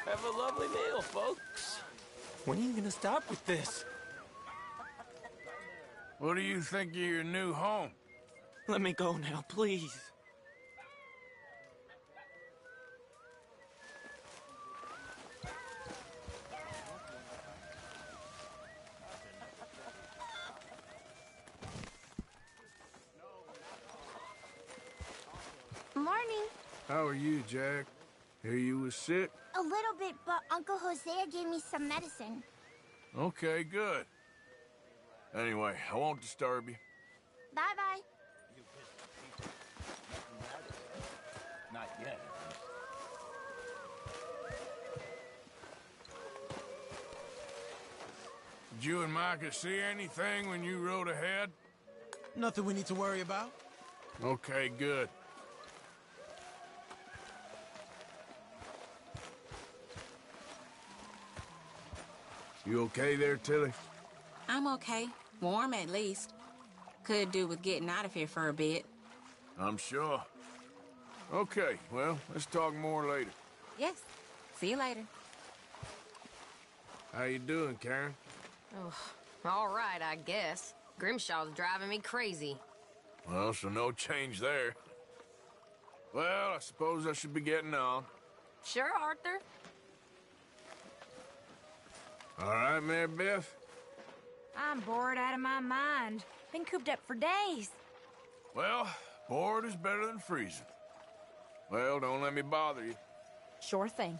Have a lovely meal, folks. When are you gonna stop with this? What do you think of your new home? Let me go now, please. Morning. How are you, Jack? Hear you was sick? A little bit, but Uncle Hosea gave me some medicine. Okay, good. Anyway, I won't disturb you. Bye-bye. Not yet. Did you and Micah see anything when you rode ahead? Nothing we need to worry about. Okay, good. You okay there, Tilly? I'm okay. Warm, at least. Could do with getting out of here for a bit. I'm sure. Okay, well, let's talk more later. Yes. See you later. How you doing, Karen? Oh, all right, I guess. Grimshaw's driving me crazy. Well, so no change there. Well, I suppose I should be getting on. Sure, Arthur. All right, Mary Beth? I'm bored out of my mind. Been cooped up for days. Well, bored is better than freezing. Well, don't let me bother you. Sure thing.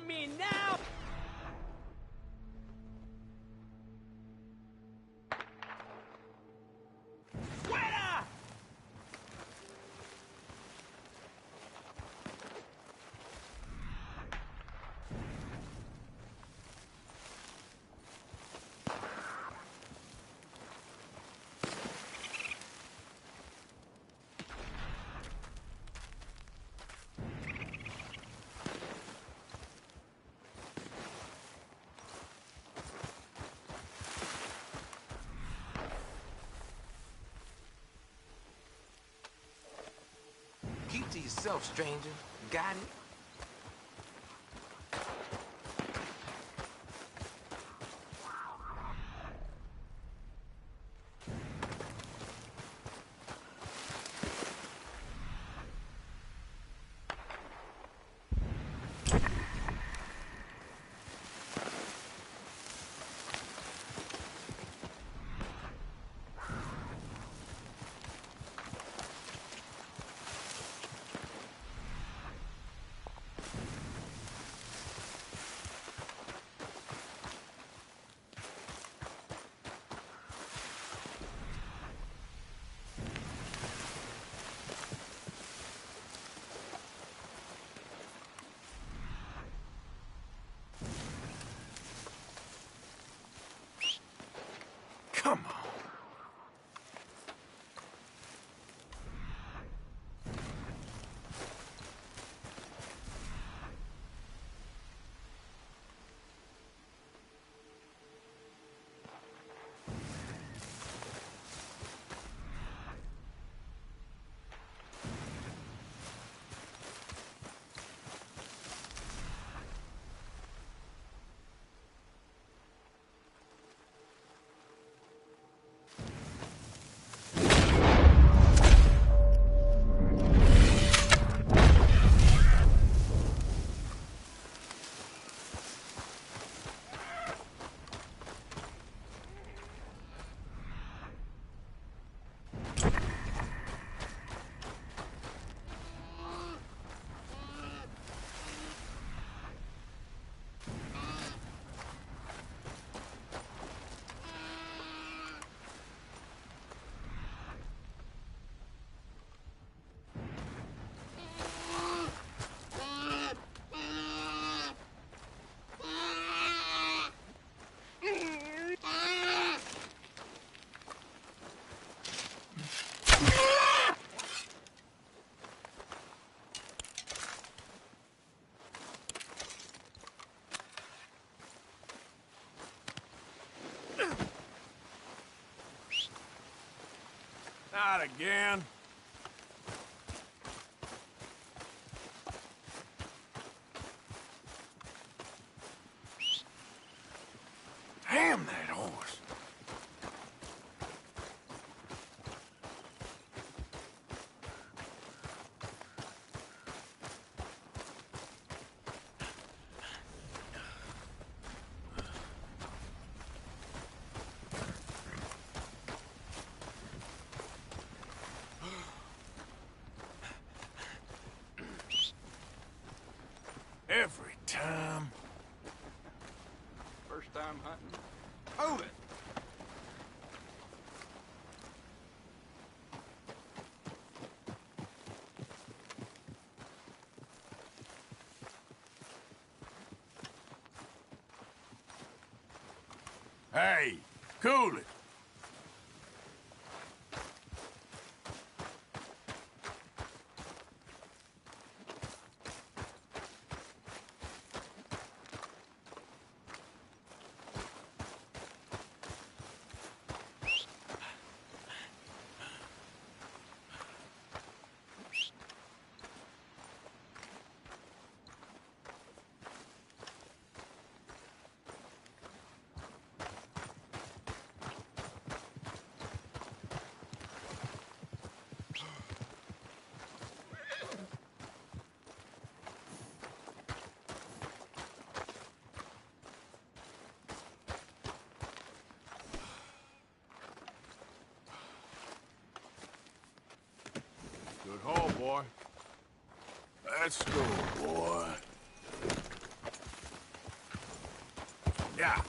me now! Fuera! Keep to yourself, stranger. Got it? Come on. Not again. Damn that horse. Every time. First time hunting. Move it! Hey, cool it. Good haul, boy. Let's go, boy. Yeah.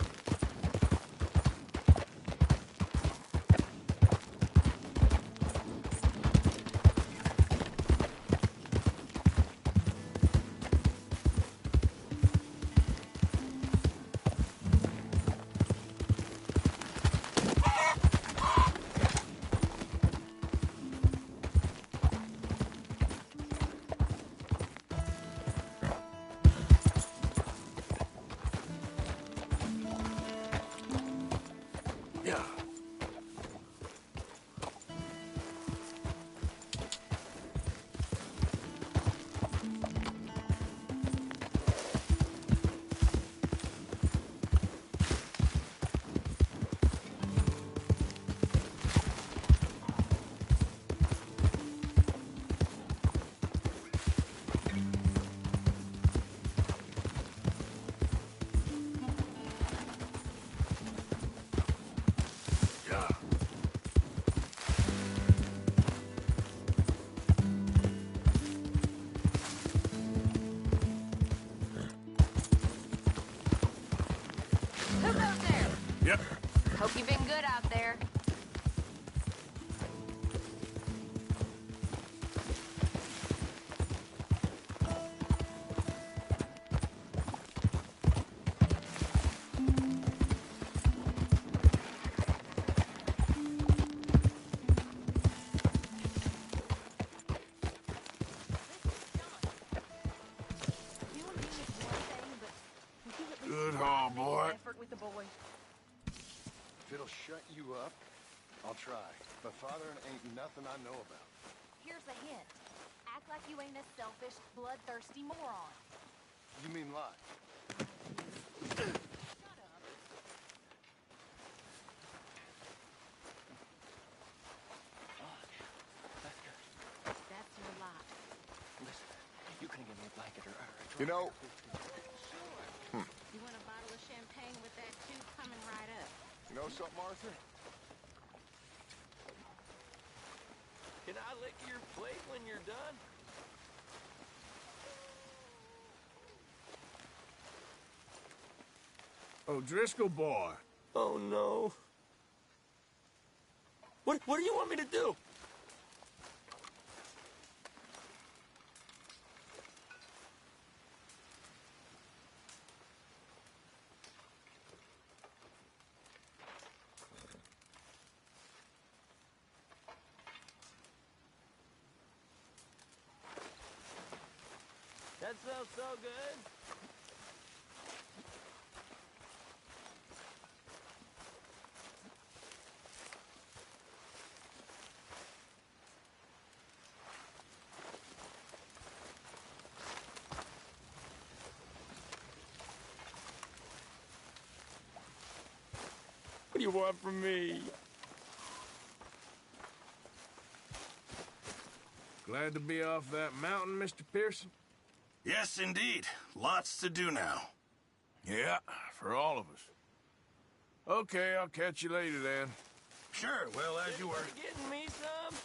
Who goes there? Yep. Hope you've been good out there. Good haul, boy. With the boy. If it'll shut you up, I'll try. But fathering ain't nothing I know about. Here's a hint. Act like you ain't a selfish, bloodthirsty moron. You mean lie? That's your lot. Listen, you couldn't give me a blanket or You know, Sure. You want a bottle of champagne with that too? Coming right up. you know something, Arthur? Can I lick your plate when you're done? O'Driscoll boy. Oh, no. What do you want me to do? That smells so good. What do you want from me? Glad to be off that mountain, Mr. Pearson? Yes, indeed. Lots to do now. Yeah, for all of us. Okay, I'll catch you later then. Sure, well, as you were. Getting me some?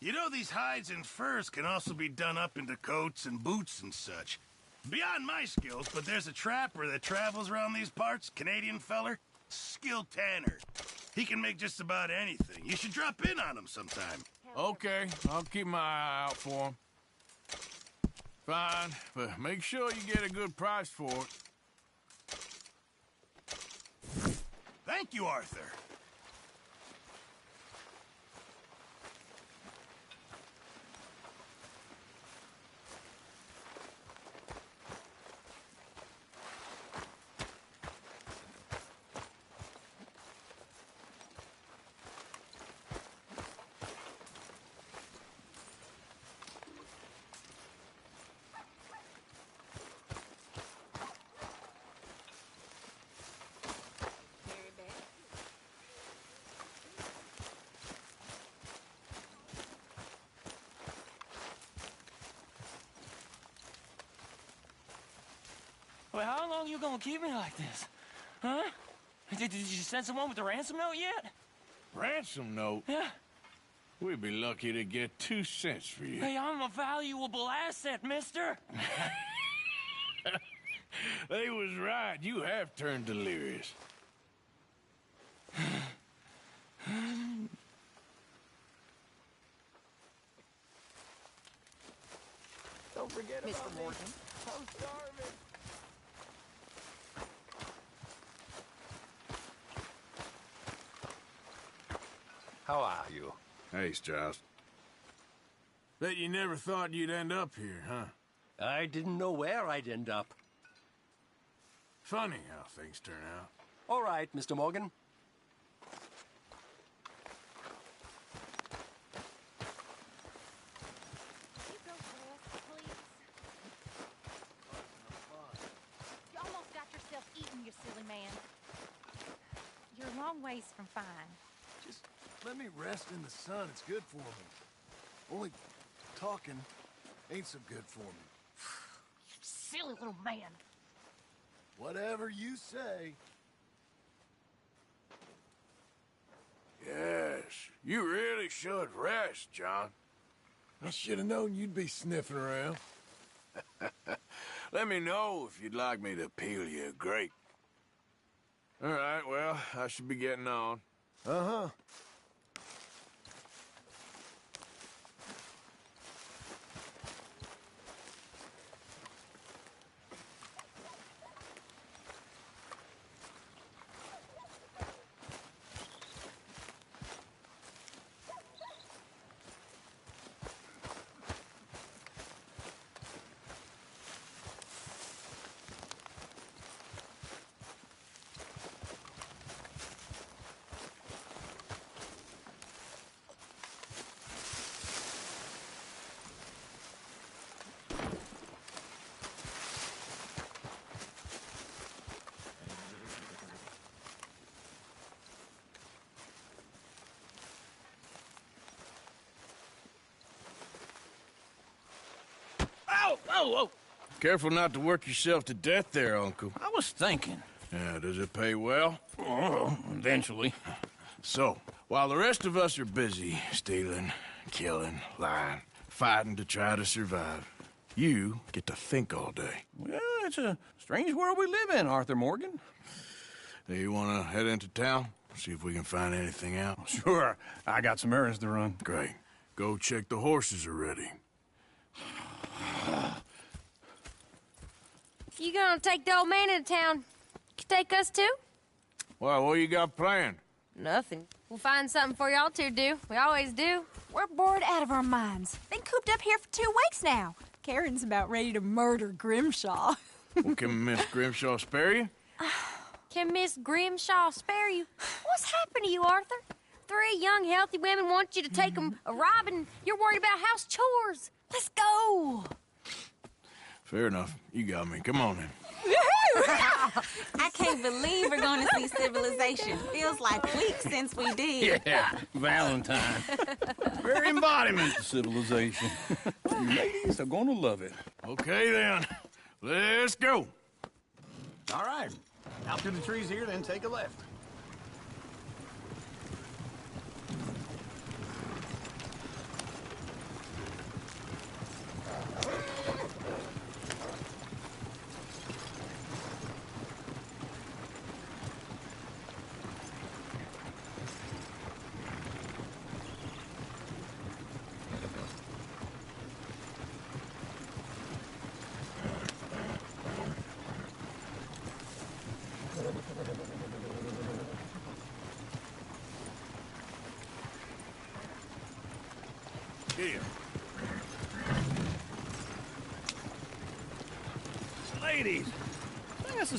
You know, these hides and furs can also be done up into coats and boots and such. Beyond my skills, but there's a trapper that travels around these parts, Canadian feller, skilled tanner. He can make just about anything. You should drop in on him sometime. Okay, I'll keep my eye out for him. Fine, but make sure you get a good price for it. Thank you, Arthur. long you gonna keep me like this? Huh? Did you send someone with the ransom note yet? Ransom note? Yeah. We'd be lucky to get 2 cents for you. Hey, I'm a valuable asset, mister. They was right. You have turned delirious. Don't forget about Mr. Morgan. I'm starving. How are you? Hey, Strauss. Bet you never thought you'd end up here, huh? I didn't know where I'd end up. Funny how things turn out. All right, Mr. Morgan. You almost got yourself eaten, you silly man. You're a long ways from fine. Just let me rest in the sun. It's good for me. Only talking ain't so good for me. You silly little man. Whatever you say. Yes, you really should rest, John. I should have known you'd be sniffing around. Let me know if you'd like me to peel you a grape. All right, well, I should be getting on. Uh-huh. Whoa! Careful not to work yourself to death there, Uncle. I was thinking. Yeah, does it pay well? Oh, eventually. So, while the rest of us are busy stealing, killing, lying, fighting to try to survive, you get to think all day. Well, it's a strange world we live in, Arthur Morgan. Do you want to head into town? See if we can find anything out? Sure. I got some errands to run. Great. Go check the horses are ready. You gonna take the old man into town? You take us too? Well, what you got planned? Nothing. We'll find something for y'all to do. We always do. We're bored out of our minds. Been cooped up here for 2 weeks now. Karen's about ready to murder Grimshaw. Well, can Miss Grimshaw spare you? Can Miss Grimshaw spare you? What's happened to you, Arthur? 3 young, healthy women want you to take them a robbing. You're worried about house chores. Let's go. Fair enough. You got me. Come on, then. I can't believe we're going to see civilization. Feels like weeks since we did. Yeah, Valentine. Very embodiment of civilization. You ladies are gonna love it. Okay, then. Let's go. All right. Out through the trees here, then take a left. Here. Ladies, that's a...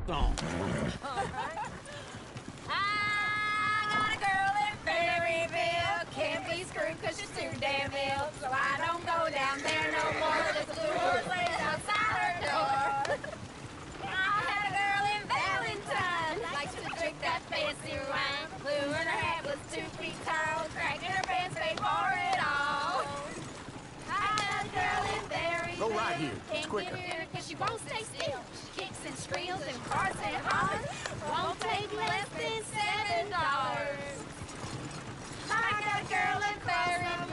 Song. I got a girl in Berryville. Can't be screwed 'cause she's too damn ill. So I don't go down there no more. Just the doors laid outside her door. I had a girl in Valentine. Likes to drink that fancy wine. Blue in her hair. quicker. Cause she won't stay still. She kicks and squeals and cries and hollers. Won't take less than $7. I got a girl in Fairyland.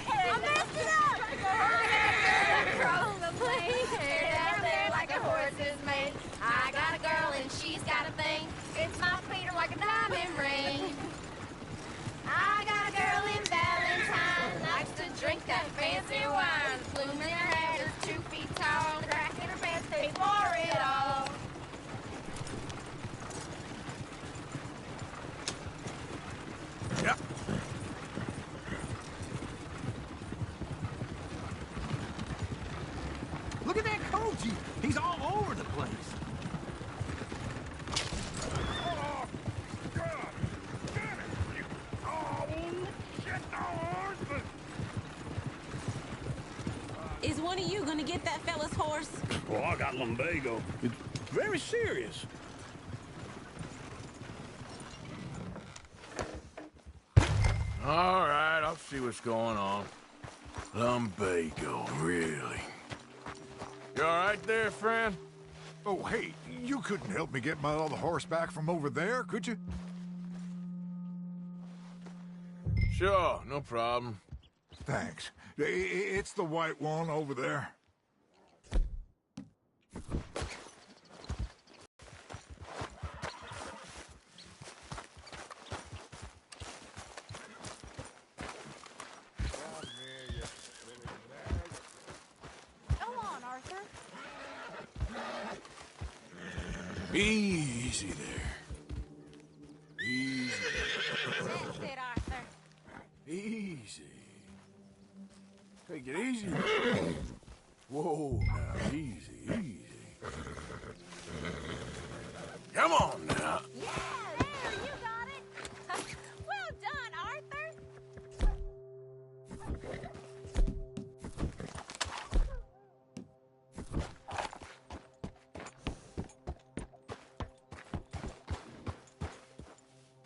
I messed it up. I got a girl across the plain. Hair down there like a horse's mane. I got a girl and she's got a thing. It's my feet are like a diamond ring. I got a girl in Valentine. Likes to drink that fancy wine. Bloom in her hair is 2 feet tall. Crack in her pants, pay for it all. Yep. Look at that Koji. He's all over the place. Is one of you gonna get that fella's horse? Well, I got lumbago. It's very serious. All right, I'll see what's going on. Lumbago, really? You all right there, friend? Oh, hey, you couldn't help me get my other horse back from over there, could you? Sure, no problem. Thanks. It's the white one over there. Go on, Arthur. Easy there. Easy. That's it, Arthur. Easy. Take it easy. Whoa, now, easy, easy. Come on now. Yeah, there, you got it. Well done, Arthur.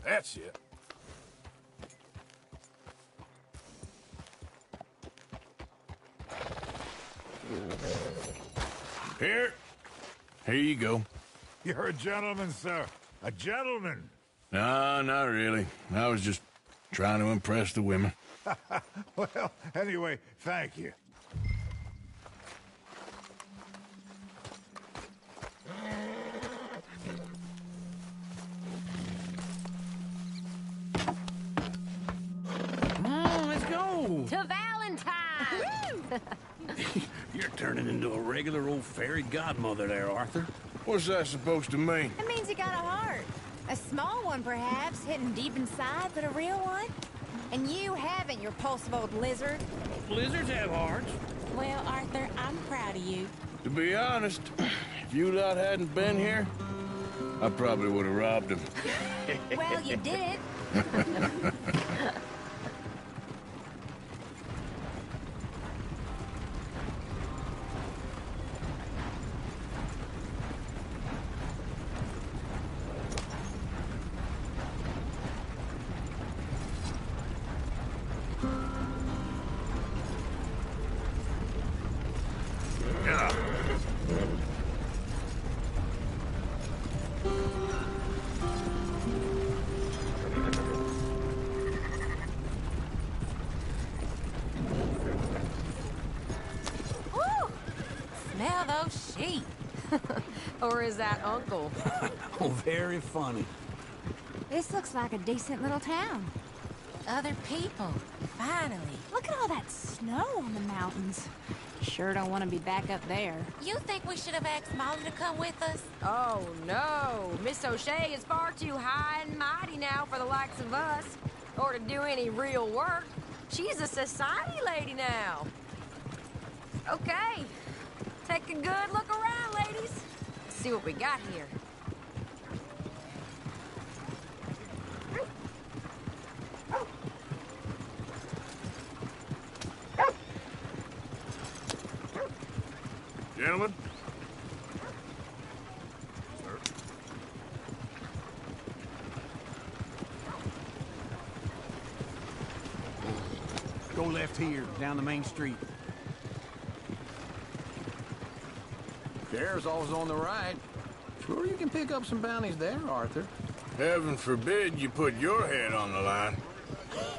That's it. Here you go. You're a gentleman, sir. A gentleman. No, not really. I was just trying to impress the women. Well, anyway, thank you. Come on, let's go. To Valentine! You're turning into a regular old fairy godmother there, Arthur. What's that supposed to mean? It means you got a heart. A small one, perhaps, hidden deep inside, but a real one. And you haven't, you repulsive old lizard. Lizards have hearts. Well, Arthur, I'm proud of you. To be honest, if you lot hadn't been here, I probably would have robbed him. Well, you did. Smell those sheep. Or is that Uncle? Oh, very funny. This looks like a decent little town. Other people. Finally. Look at all that snow on the mountains. Sure don't want to be back up there. You think we should have asked Molly to come with us? Oh, no. Miss O'Shea is far too high and mighty now for the likes of us. Or to do any real work. She's a society lady now. Okay. Take a good look around, ladies. See what we got here. Gentlemen? Go left here, down the main street. Sheriff's always on the right. Sure you can pick up some bounties there, Arthur. Heaven forbid you put your head on the line.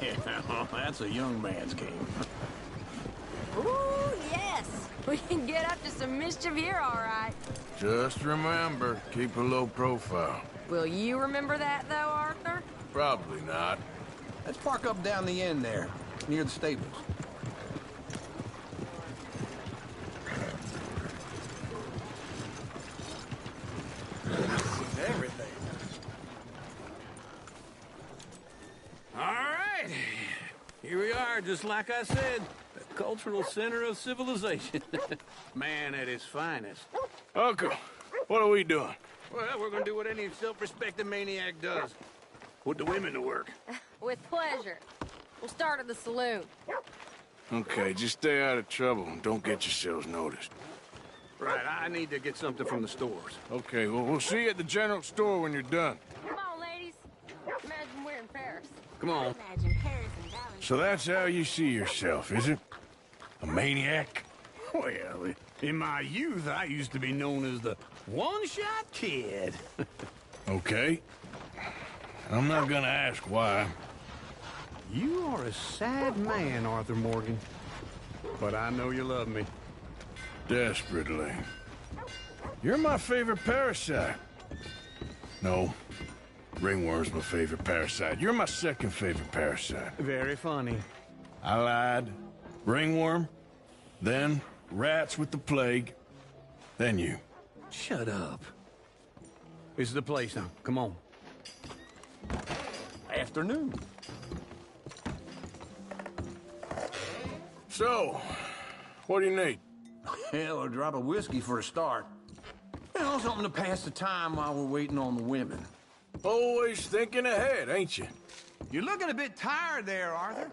Yeah, well, that's a young man's game. Ooh, yes. We can get up to some mischief here, all right. Just remember, keep a low profile. Will you remember that, though, Arthur? Probably not. Let's park up down the end there, near the stables. Everything. All right. Here we are, just like I said. The cultural center of civilization. Man at his finest. Uncle, what are we doing? Well, we're gonna do what any self-respecting maniac does. Put the women to work. With pleasure. We'll start at the saloon. Okay, just stay out of trouble and don't get yourselves noticed. Right, I need to get something from the stores. Okay, well, we'll see you at the general store when you're done. Come on, ladies. Imagine we're in Paris. Come on. Imagine Paris and Dallas. So that's how you see yourself, is it? A maniac? Well, in my youth, I used to be known as the one-shot kid. Okay. I'm not gonna ask why. You are a sad man, Arthur Morgan. But I know you love me. Desperately. You're my favorite parasite. No. Ringworm's my favorite parasite. You're my second favorite parasite. Very funny. I lied. Ringworm. Then rats with the plague. Then you. Shut up. This is the place now. Come on. Afternoon. So, what do you need? Hell, a drop of whiskey for a start. You know, something to pass the time while we're waiting on the women. Always thinking ahead, ain't you? You're looking a bit tired there, Arthur.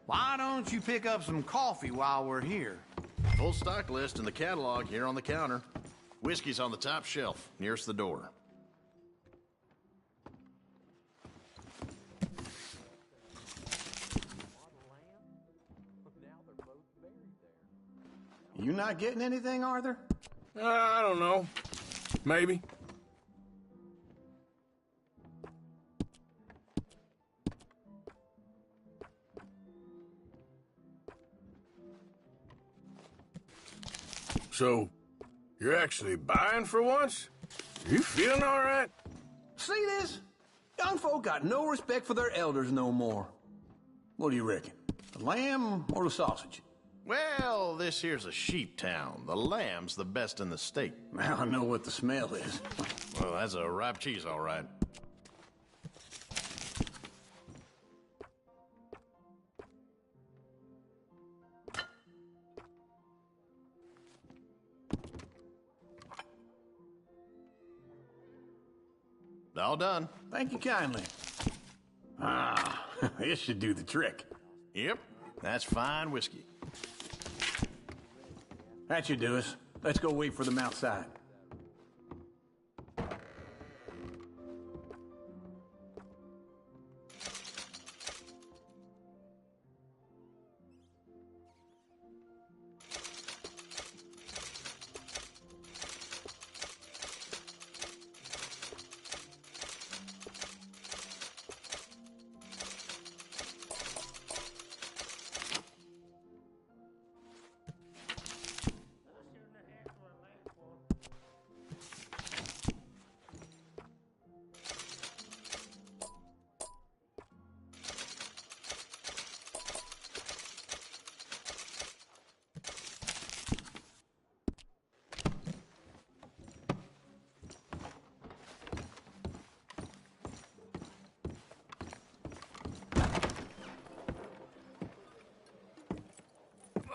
Why don't you pick up some coffee while we're here? Full stock list in the catalog here on the counter. Whiskey's on the top shelf, nearest the door. You not getting anything, Arthur? I don't know. Maybe. So, you're actually buying for once? You feeling all right? See this? Young folk got no respect for their elders no more. What do you reckon? The lamb or the sausage? Well, this here's a sheep town. The lamb's the best in the state. Now I know what the smell is. Well, that's a ripe cheese, all right. All done. Thank you kindly. Ah, this should do the trick. Yep, that's fine whiskey. That should do us. Let's go wait for them outside.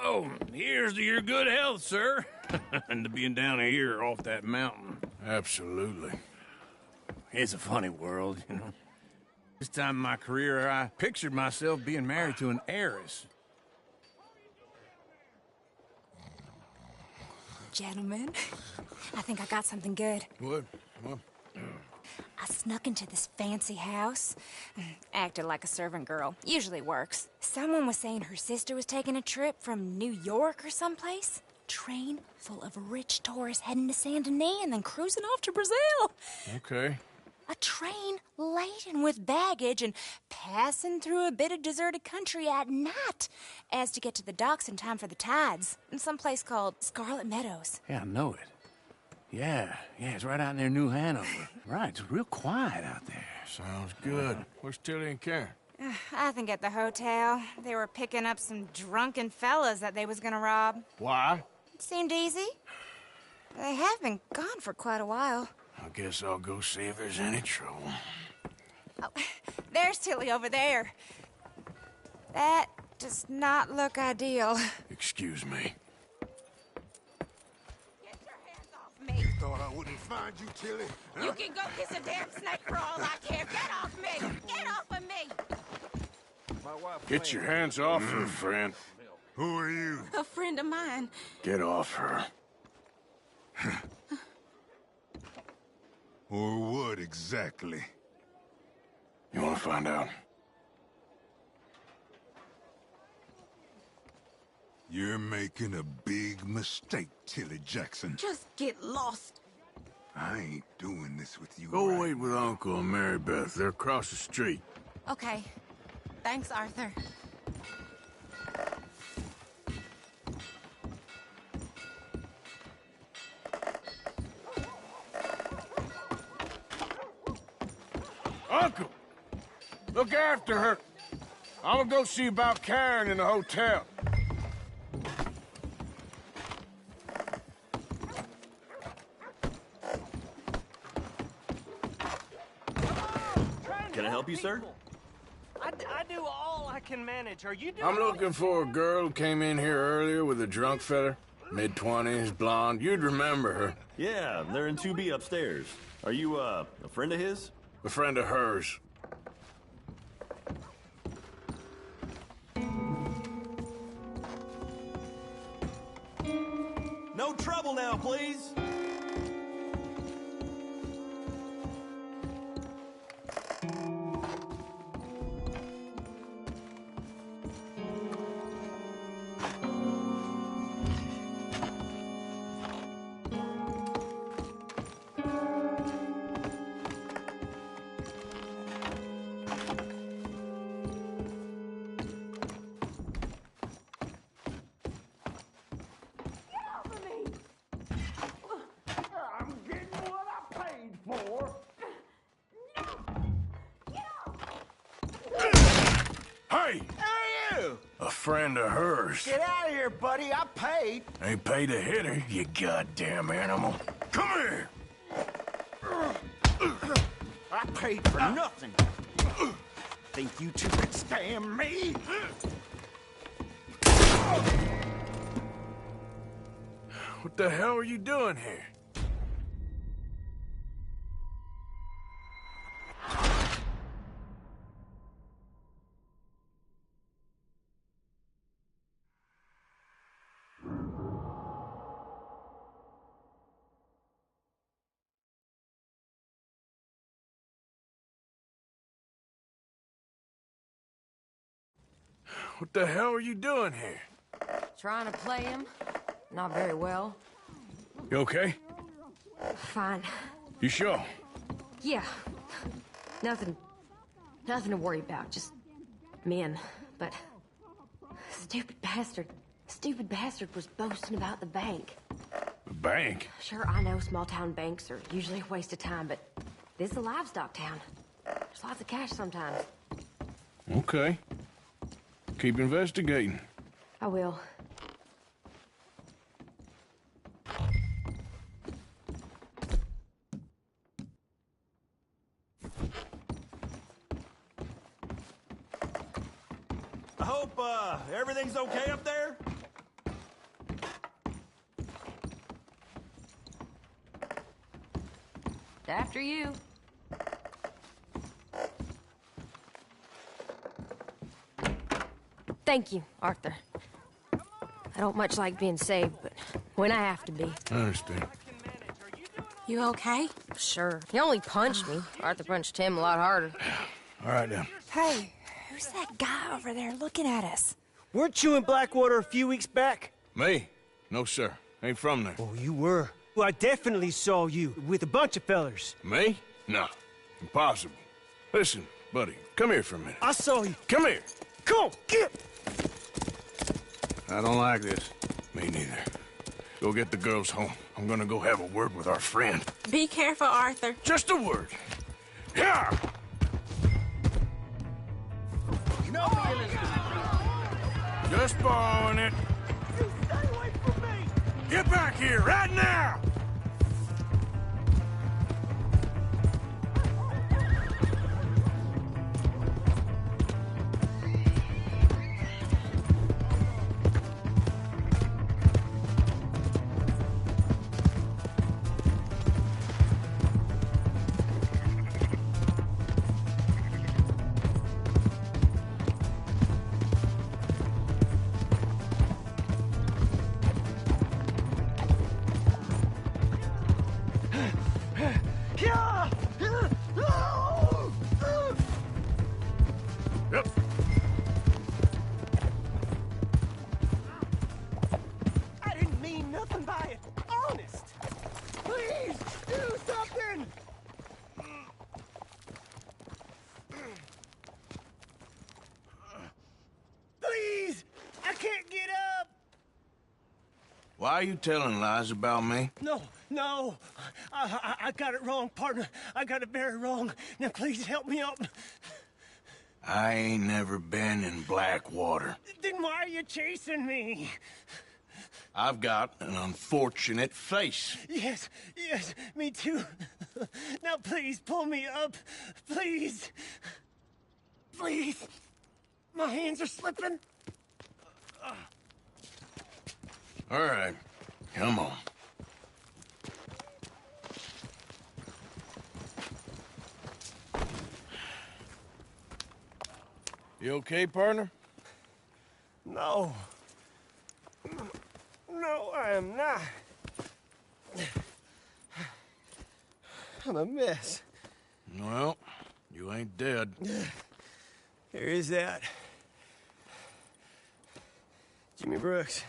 Oh, here's to your good health, sir. And to being down here off that mountain. Absolutely. It's a funny world, you know. This time in my career, I pictured myself being married to an heiress. Gentlemen, I think I got something good. What? What? I snuck into this fancy house. Acted like a servant girl. Usually works. Someone was saying her sister was taking a trip from New York or someplace. train full of rich tourists heading to Saint Denis and then cruising off to Brazil. Okay. A train laden with baggage and passing through a bit of deserted country at night as to get to the docks in time for the tides in some place called Scarlet Meadows. Yeah, I know it. Yeah, it's right out near New Hanover. Right, it's real quiet out there. Sounds good. Where's Tilly and Karen? I think at the hotel. They were picking up some drunken fellas that they was gonna rob. Why? It seemed easy. They have been gone for quite a while. I guess I'll go see if there's any trouble. Oh, there's Tilly over there. That does not look ideal. Excuse me. You thought I wouldn't find you, Tilly? Huh? You can go kiss a damn snake for all I care. Get off me! Get off of me! Get your hands off her, friend. Who are you? A friend of mine. Get off her. Or what exactly? You want to find out? You're making a big mistake, Tilly Jackson. Just get lost. I ain't doing this with you. Go wait with Uncle and Mary Beth. They're across the street. Okay. Thanks, Arthur. Uncle! Look after her. I'm gonna go see about Karen in the hotel. Can I help you, sir? I do all I can manage. Are you doing I'm looking for a girl who came in here earlier with a drunk fella. Mid-20s, blonde. You'd remember her. Yeah, they're in 2B upstairs. Are you, a friend of his? A friend of hers. No trouble now, please. Hey! Who are you? A friend of hers. Get out of here, buddy. I paid. Ain't paid to hit her, you goddamn animal. Come here! I paid for nothing. Think you two could stand me? What the hell are you doing here? What the hell are you doing here? Trying to play him. Not very well. You okay? Fine. You sure? Yeah. Nothing to worry about. Just men. But stupid bastard was boasting about the bank. The bank? Sure, I know small town banks are usually a waste of time, but this is a livestock town. There's lots of cash sometimes. Okay. Keep investigating. I will. I hope, everything's okay up there? After you. Thank you, Arthur. I don't much like being saved, but when I have to be. I understand. You okay? Sure. He only punched me. Arthur punched him a lot harder. All right, then. Hey, who's that guy over there looking at us? Weren't you in Blackwater a few weeks back? Me? No, sir. Ain't from there. Oh, you were. Well, I definitely saw you with a bunch of fellers. Me? No. Impossible. Listen, buddy, come here for a minute. I saw you. Come here. Come on, get! I don't like this. Me neither. Go get the girls home. I'm gonna go have a word with our friend. Be careful, Arthur. Just a word. Yeah! No, Just borrowing it. You stay away from me! Get back here, right now! Yep. I didn't mean nothing by it. Honest. Please, do something! Please! I can't get up! Why are you telling lies about me? No. I got it wrong, partner. I got it very wrong. Now, please help me up. I ain't never been in Blackwater. Then why are you chasing me? I've got an unfortunate face. Yes, me too. Now, please, pull me up. Please. Please. My hands are slipping. All right, come on. You okay, partner? No. No, I am not. I'm a mess. Well, you ain't dead. There is that. Jimmy Brooks.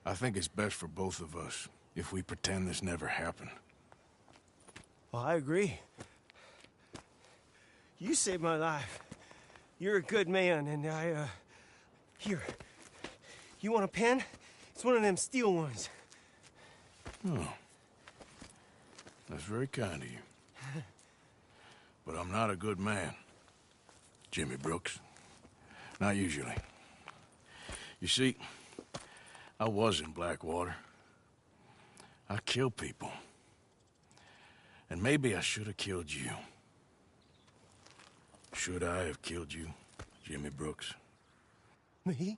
I think it's best for both of us if we pretend this never happened. Well, I agree. You saved my life. You're a good man, and here. You want a pen? It's one of them steel ones. Oh. That's very kind of you. But I'm not a good man, Jimmy Brooks. Not usually. You see, I was in Blackwater. I killed people. And maybe I should have killed you. Should I have killed you, Jimmy Brooks? Me?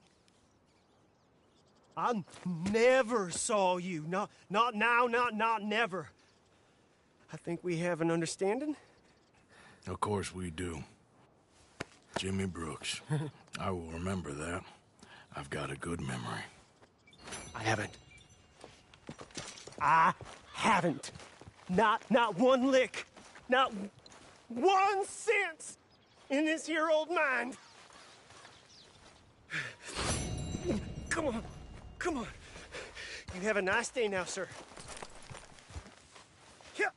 I never saw you. Not now, not never. I think we have an understanding. Of course we do. Jimmy Brooks. I will remember that. I've got a good memory. I haven't. Not one lick. Not 1 cent in this here old mind. Come on. You have a nice day now, sir. Yeah.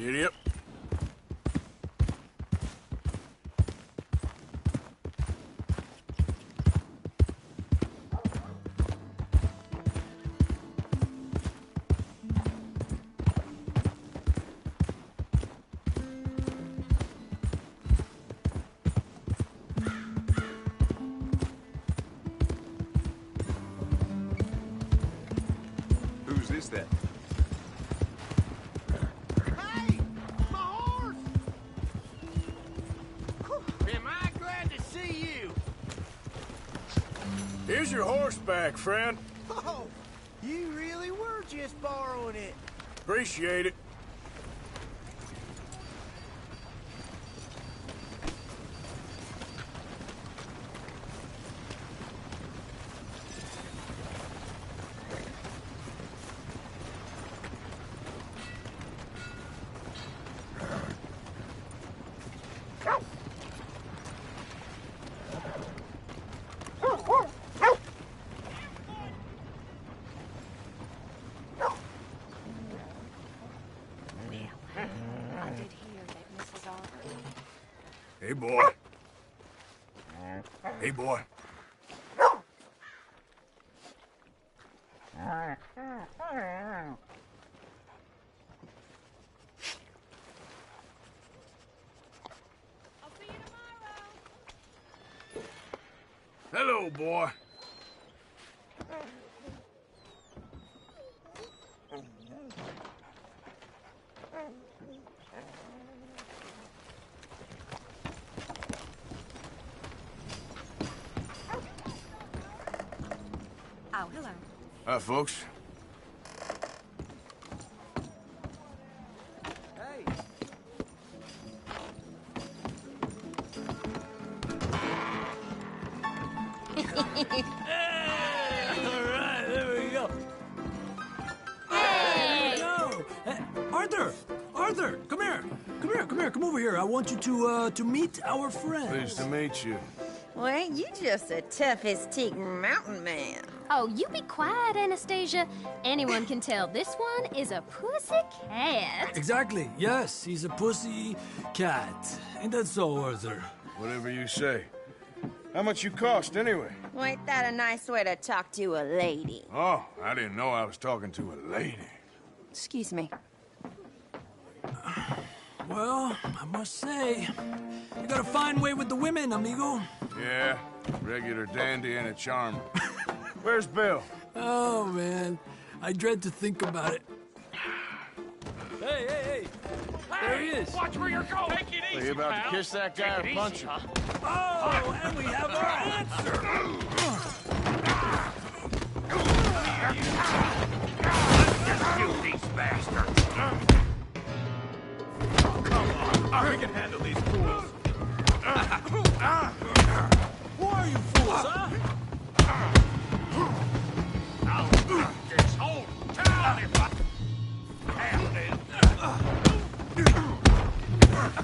Idiot. Who's this then? Am I glad to see you? Here's your horse back, friend. Oh, you really were just borrowing it. Appreciate it. boy. Hey, boy. Hello, boy. Oh, hello. Hi, folks. Alright, there we go. There we go. Arthur! Arthur! Come here! Come here, come here, come over here. I want you to meet our friends. Pleased to meet you. Well, ain't you just a toughest teak mountain man? Oh, you be quiet, Anastasia. Anyone can tell this one is a pussy cat. Exactly. Yes, he's a pussy cat. Ain't that so, Arthur? Whatever you say. How much you cost, anyway? Well, ain't that a nice way to talk to a lady? Oh, I didn't know I was talking to a lady. Excuse me. Well, I must say, you got a fine way with the women, amigo. Yeah, regular dandy and a charmer. Where's Bill? Oh, man. I dread to think about it. Hey, hey, hey! There he is! Watch where you're going! Take it easy, Are you about pal. to kiss that guy or punch him? Oh, and we have our answer! Just shoot these bastards! Come on, we can handle these fools. Who are you fools, huh? It's hold down if I...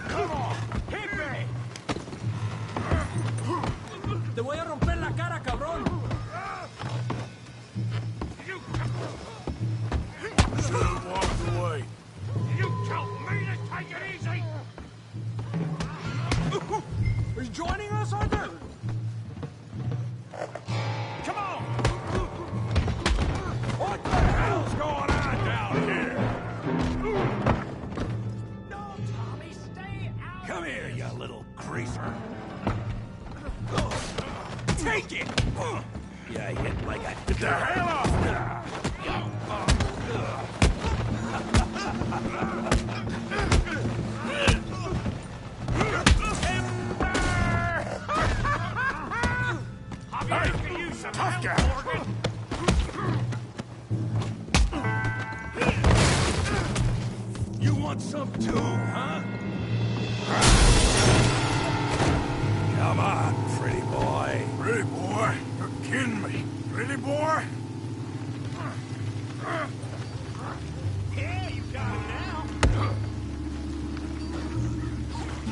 Come on, hit me! Te voy a romper la cara, cabrón! Should have walked away. You told me to take it easy! Are you joining us, Arthur? Come on! What the hell's going on down here? No, Tommy, stay out. Come here, you little greaser. Take it! You hit like a... Get the hell off now! Hey, can use some tough guy, Morgan. You want some too, huh? Come on, pretty boy. Pretty boy? You're kidding me. Pretty boy? Yeah, you got it now.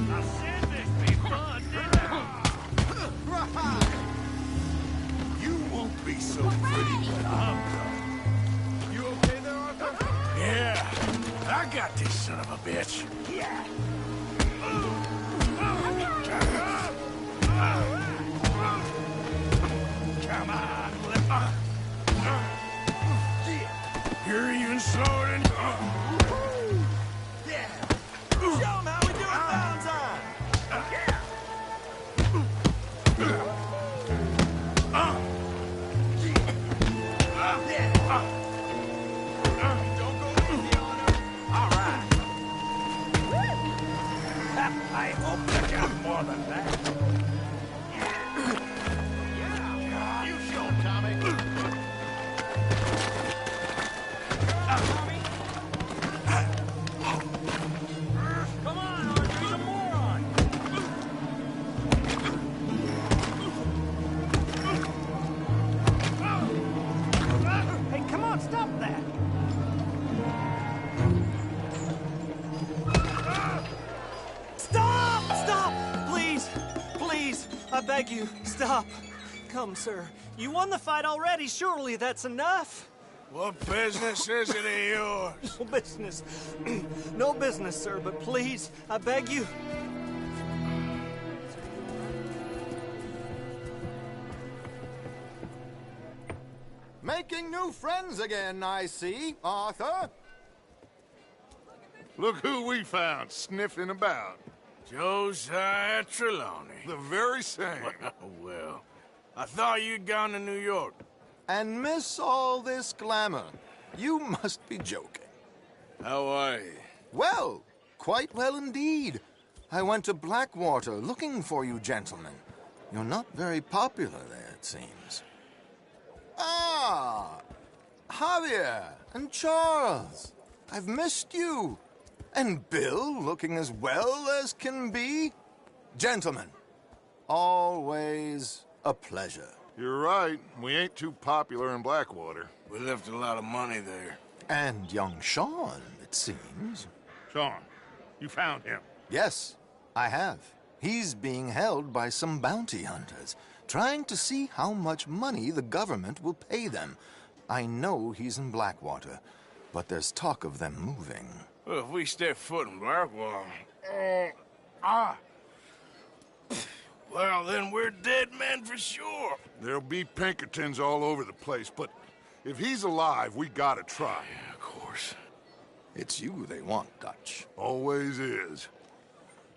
I said this be fun, didn't I? You won't be so pretty when I'm done. You okay there, Arthur? Yeah. I got this son of a bitch. Yeah. Come on, you're even slower than... Yeah. Show 'em how we do it Valentine. Don't go easy on her. All right. I hope you got more than that. Yeah. You show, Tommy. Come on, Arthur, he's a moron! Hey, come on, stop that! Stop! Stop! Please! Please! I beg you, stop! Come, sir. You won the fight already. Surely that's enough. What business is it of yours? No business. No business, sir, but please, I beg you. Making new friends again, I see, Arthur. Look who we found sniffing about. Josiah Trelawney. The very same. Well, I thought you'd gone to New York. And miss all this glamour. You must be joking. How are you? Well, quite well indeed. I went to Blackwater looking for you gentlemen. You're not very popular there, it seems. Ah! Javier and Charles. I've missed you. And Bill looking as well as can be. Gentlemen, always a pleasure. You're right. We ain't too popular in Blackwater. We left a lot of money there. And young Sean, it seems. Sean, you found him? Yes, I have. He's being held by some bounty hunters, trying to see how much money the government will pay them. I know he's in Blackwater, but there's talk of them moving. Well, if we step foot in Blackwater... Well, then we're dead men for sure. There'll be Pinkertons all over the place, but if he's alive, we gotta try. Yeah, of course. It's you they want, Dutch. Always is.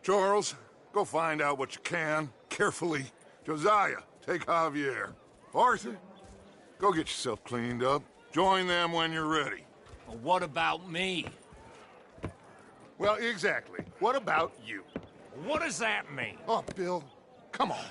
Charles, go find out what you can, carefully. Josiah, take Javier. Arthur, go get yourself cleaned up. Join them when you're ready. Well, what about me? Well, exactly. What about you? What does that mean? Oh, Bill, come on.